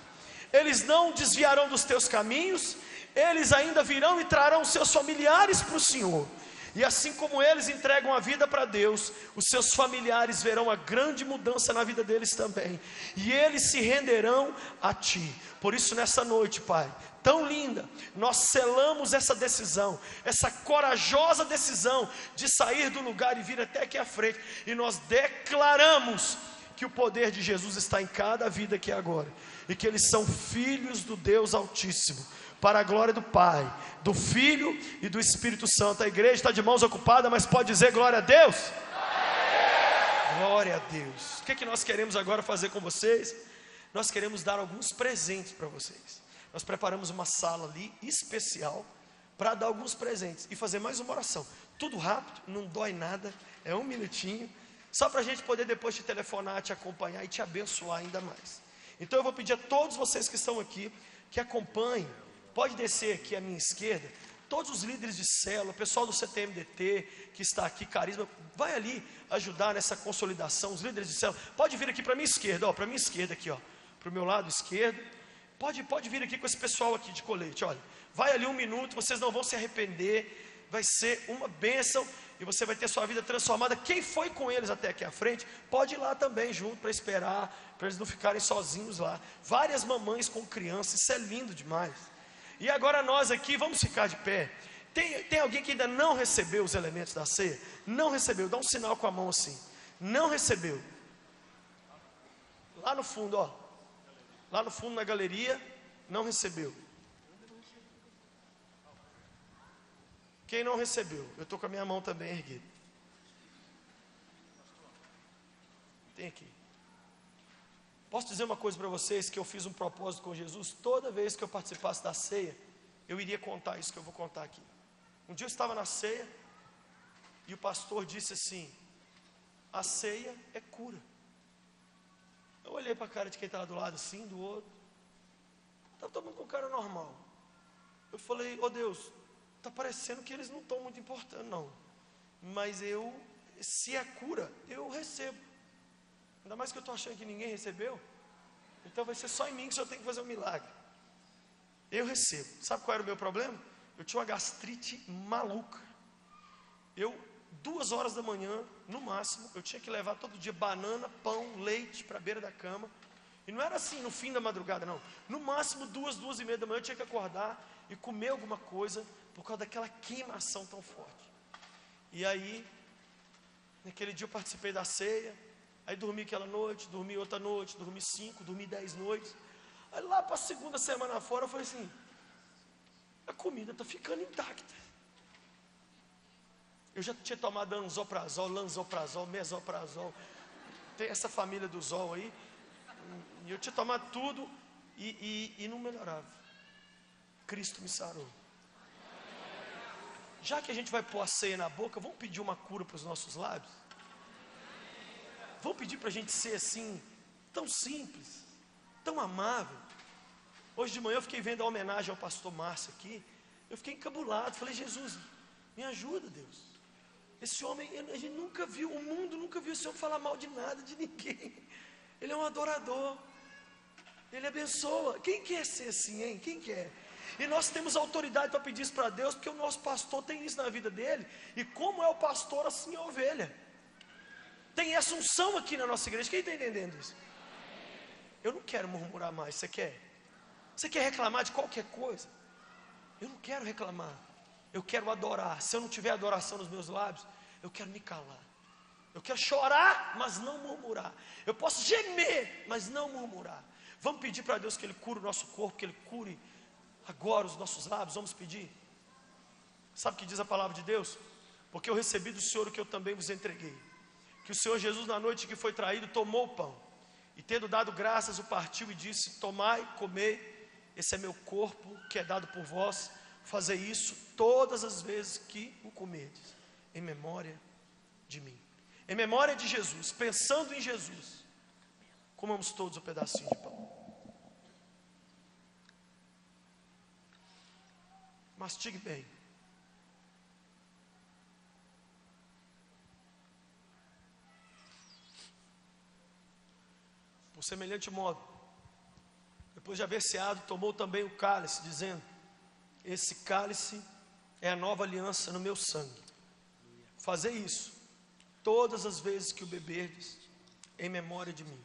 Eles não desviarão dos teus caminhos, eles ainda virão e trarão seus familiares para o Senhor. E assim como eles entregam a vida para Deus, os seus familiares verão a grande mudança na vida deles também. E eles se renderão a Ti. Por isso nessa noite, Pai, tão linda, nós selamos essa decisão, essa corajosa decisão de sair do lugar e vir até aqui à frente. E nós declaramos que o poder de Jesus está em cada vida aqui agora. E que eles são filhos do Deus Altíssimo, para a glória do Pai, do Filho e do Espírito Santo. A igreja está de mãos ocupadas, mas pode dizer glória a Deus? Glória a Deus. O que nós queremos agora fazer com vocês? Nós queremos dar alguns presentes para vocês. Nós preparamos uma sala ali especial para dar alguns presentes e fazer mais uma oração. Tudo rápido, não dói nada, é 1 minutinho, só para a gente poder depois te telefonar, te acompanhar e te abençoar ainda mais. Então eu vou pedir a todos vocês que estão aqui, que acompanhem. Pode descer aqui à minha esquerda, todos os líderes de célula, o pessoal do CTMDT que está aqui, Carisma, vai ali ajudar nessa consolidação, os líderes de célula. Pode vir aqui para a minha esquerda, para a minha esquerda aqui, para o meu lado esquerdo. Pode vir aqui com esse pessoal aqui de colete, olha. Vai ali 1 minuto, vocês não vão se arrepender, vai ser uma bênção e você vai ter sua vida transformada. Quem foi com eles até aqui à frente, pode ir lá também junto para esperar, para eles não ficarem sozinhos lá. Várias mamães com crianças, isso é lindo demais. E agora nós aqui, vamos ficar de pé. Tem alguém que ainda não recebeu os elementos da ceia? Não recebeu, dá um sinal com a mão assim. Não recebeu. Lá no fundo, lá no fundo na galeria, não recebeu. Quem não recebeu? Eu estou com a minha mão também erguida. Tem aqui. Posso dizer uma coisa para vocês, que eu fiz um propósito com Jesus. Toda vez que eu participasse da ceia, eu iria contar isso que eu vou contar aqui. Um dia eu estava na ceia e o pastor disse assim: a ceia é cura. Eu olhei para a cara de quem estava do lado assim, do outro. Estava todo mundo com cara normal. Eu falei: ô Deus, está parecendo que eles não estão muito importando não. Mas se é cura, eu recebo. Ainda mais que eu estou achando que ninguém recebeu. Então vai ser só em mim que eu tenho que fazer um milagre. Eu recebo. Sabe qual era o meu problema? Eu tinha uma gastrite maluca. 2 horas da manhã, no máximo, eu tinha que levar todo dia banana, pão, leite para a beira da cama. E não era assim no fim da madrugada não. No máximo 2h30 da manhã eu tinha que acordar e comer alguma coisa, por causa daquela queimação tão forte. E aí, naquele dia eu participei da ceia. Aí dormi aquela noite, dormi outra noite, dormi 5, dormi 10 noites. Aí lá para a segunda semana fora eu falei assim: a comida está ficando intacta. Eu já tinha tomado anzoprazol, lanzoprazol, mesoprazol. Tem essa família do Zol aí. E eu tinha tomado tudo e não melhorava. Cristo me sarou. Já que a gente vai pôr a ceia na boca, vamos pedir uma cura para os nossos lábios? Vamos pedir para a gente ser assim, tão simples, tão amável. Hoje de manhã eu fiquei vendo a homenagem ao pastor Márcio aqui. Eu fiquei encabulado, falei: Jesus, me ajuda, Deus. Esse homem, a gente nunca viu, o mundo nunca viu esse homem falar mal de nada, de ninguém. Ele é um adorador, ele abençoa. Quem quer ser assim, hein? Quem quer? E nós temos autoridade para pedir isso para Deus, porque o nosso pastor tem isso na vida dele. E como é o pastor, assim é a ovelha. Tem essa unção aqui na nossa igreja. Quem está entendendo isso? Eu não quero murmurar mais. Você quer? Você quer reclamar de qualquer coisa? Eu não quero reclamar. Eu quero adorar. Se eu não tiver adoração nos meus lábios, eu quero me calar. Eu quero chorar, mas não murmurar. Eu posso gemer, mas não murmurar. Vamos pedir para Deus que Ele cure o nosso corpo, que Ele cure agora os nossos lábios. Vamos pedir. Sabe o que diz a palavra de Deus? Porque eu recebi do Senhor o que eu também vos entreguei. Que o Senhor Jesus, na noite que foi traído, tomou o pão. E tendo dado graças, o partiu e disse: tomai, comei, esse é meu corpo que é dado por vós. Fazei isso todas as vezes que o comerdes, em memória de mim. Em memória de Jesus, pensando em Jesus, comamos todos um pedacinho de pão. Mastigue bem. Por semelhante modo, depois de haver ceado, tomou também o cálice, dizendo: esse cálice é a nova aliança no meu sangue. Fazei isso todas as vezes que o beberdes, em memória de mim.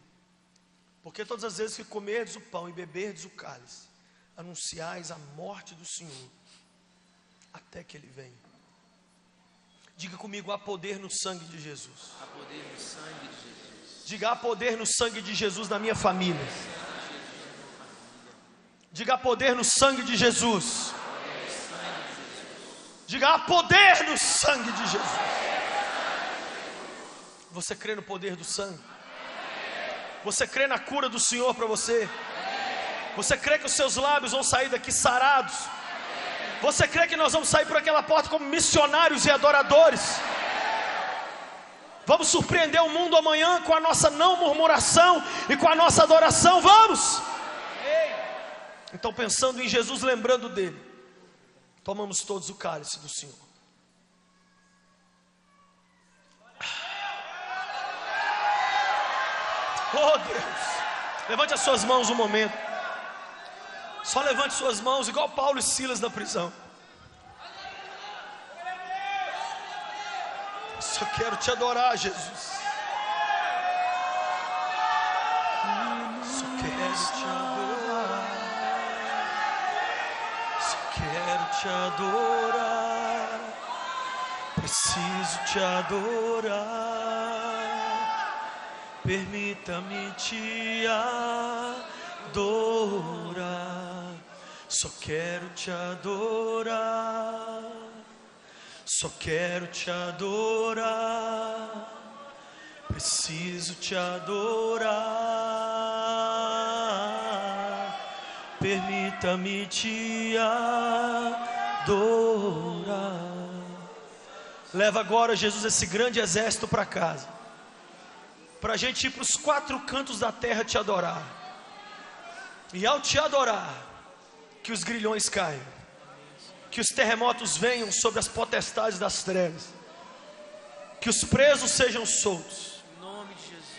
Porque todas as vezes que comerdes o pão e beberdes o cálice, anunciais a morte do Senhor, até que Ele venha. Diga comigo: há poder no sangue de Jesus. Há poder no sangue de Jesus. Diga: há poder no sangue de Jesus na minha família. Diga: há poder no sangue de Jesus. Diga: há poder no sangue de Jesus. Você crê no poder do sangue? Você crê na cura do Senhor para você? Você crê que os seus lábios vão sair daqui sarados? Você crê que nós vamos sair por aquela porta como missionários e adoradores? Vamos surpreender o mundo amanhã com a nossa não murmuração e com a nossa adoração? Vamos! Então, pensando em Jesus, lembrando dele, tomamos todos o cálice do Senhor. Oh Deus, levante as suas mãos um momento. Só levante suas mãos, igual Paulo e Silas na prisão. Só quero te adorar, Jesus. Só quero te adorar. Só quero te adorar. Preciso te adorar. Permita-me te adorar. Só quero te adorar. Só quero te adorar. Preciso te adorar. Permita-me te adorar. Leva agora, Jesus, esse grande exército para casa, para a gente ir para os 4 cantos da terra te adorar. E ao te adorar, que os grilhões caiam, que os terremotos venham sobre as potestades das trevas, que os presos sejam soltos. Em nome de Jesus.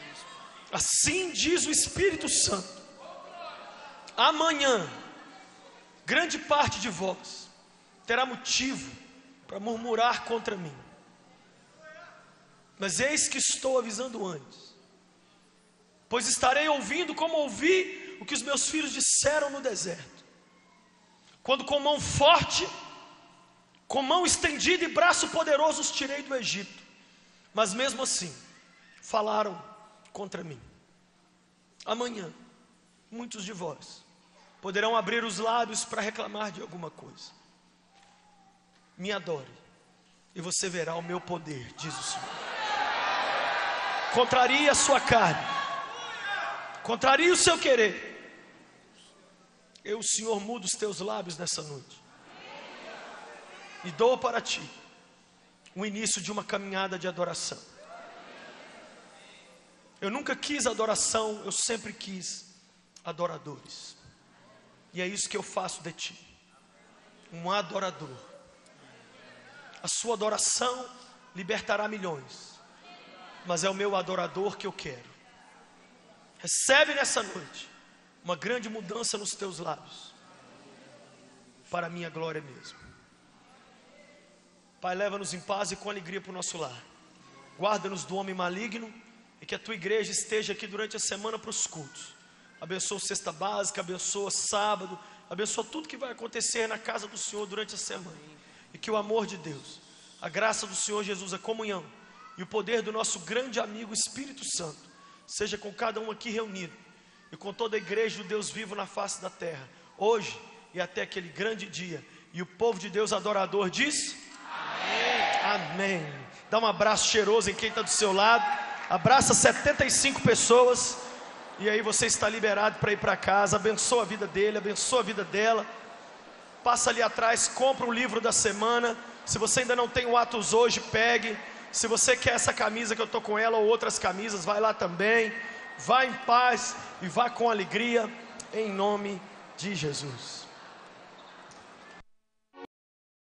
Assim diz o Espírito Santo: amanhã, grande parte de vós terá motivo para murmurar contra mim. Mas eis que estou avisando antes, pois estarei ouvindo como ouvi o que os meus filhos disseram no deserto, quando com mão forte, com mão estendida e braço poderoso os tirei do Egito, mas mesmo assim falaram contra mim. Amanhã muitos de vós poderão abrir os lábios para reclamar de alguma coisa. Me adore e você verá o meu poder, diz o Senhor. Contraria a sua carne, contraria o seu querer. Eu, o Senhor, mudo os teus lábios nessa noite e dou para ti o início de uma caminhada de adoração. Eu nunca quis adoração, eu sempre quis adoradores. E é isso que eu faço de ti, um adorador. A sua adoração libertará milhões, mas é o meu adorador que eu quero. Recebe nessa noite uma grande mudança nos teus lábios. para a minha glória mesmo. Pai, leva-nos em paz e com alegria para o nosso lar. Guarda-nos do homem maligno e que a tua igreja esteja aqui durante a semana para os cultos. Abençoa cesta básica, abençoa sábado, abençoa tudo que vai acontecer na casa do Senhor durante a semana. E que o amor de Deus, a graça do Senhor Jesus, a comunhão e o poder do nosso grande amigo Espírito Santo seja com cada um aqui reunido e com toda a igreja do Deus vivo na face da terra, hoje e até aquele grande dia. E o povo de Deus adorador diz: amém. Amém. Dá um abraço cheiroso em quem está do seu lado. Abraça 75 pessoas. E aí você está liberado para ir para casa. Abençoa a vida dele, abençoa a vida dela. Passa ali atrás, compra o livro da semana. Se você ainda não tem o Atos hoje, pegue. Se você quer essa camisa que eu estou com ela ou outras camisas, vai lá também. Vá em paz e vá com alegria, em nome de Jesus.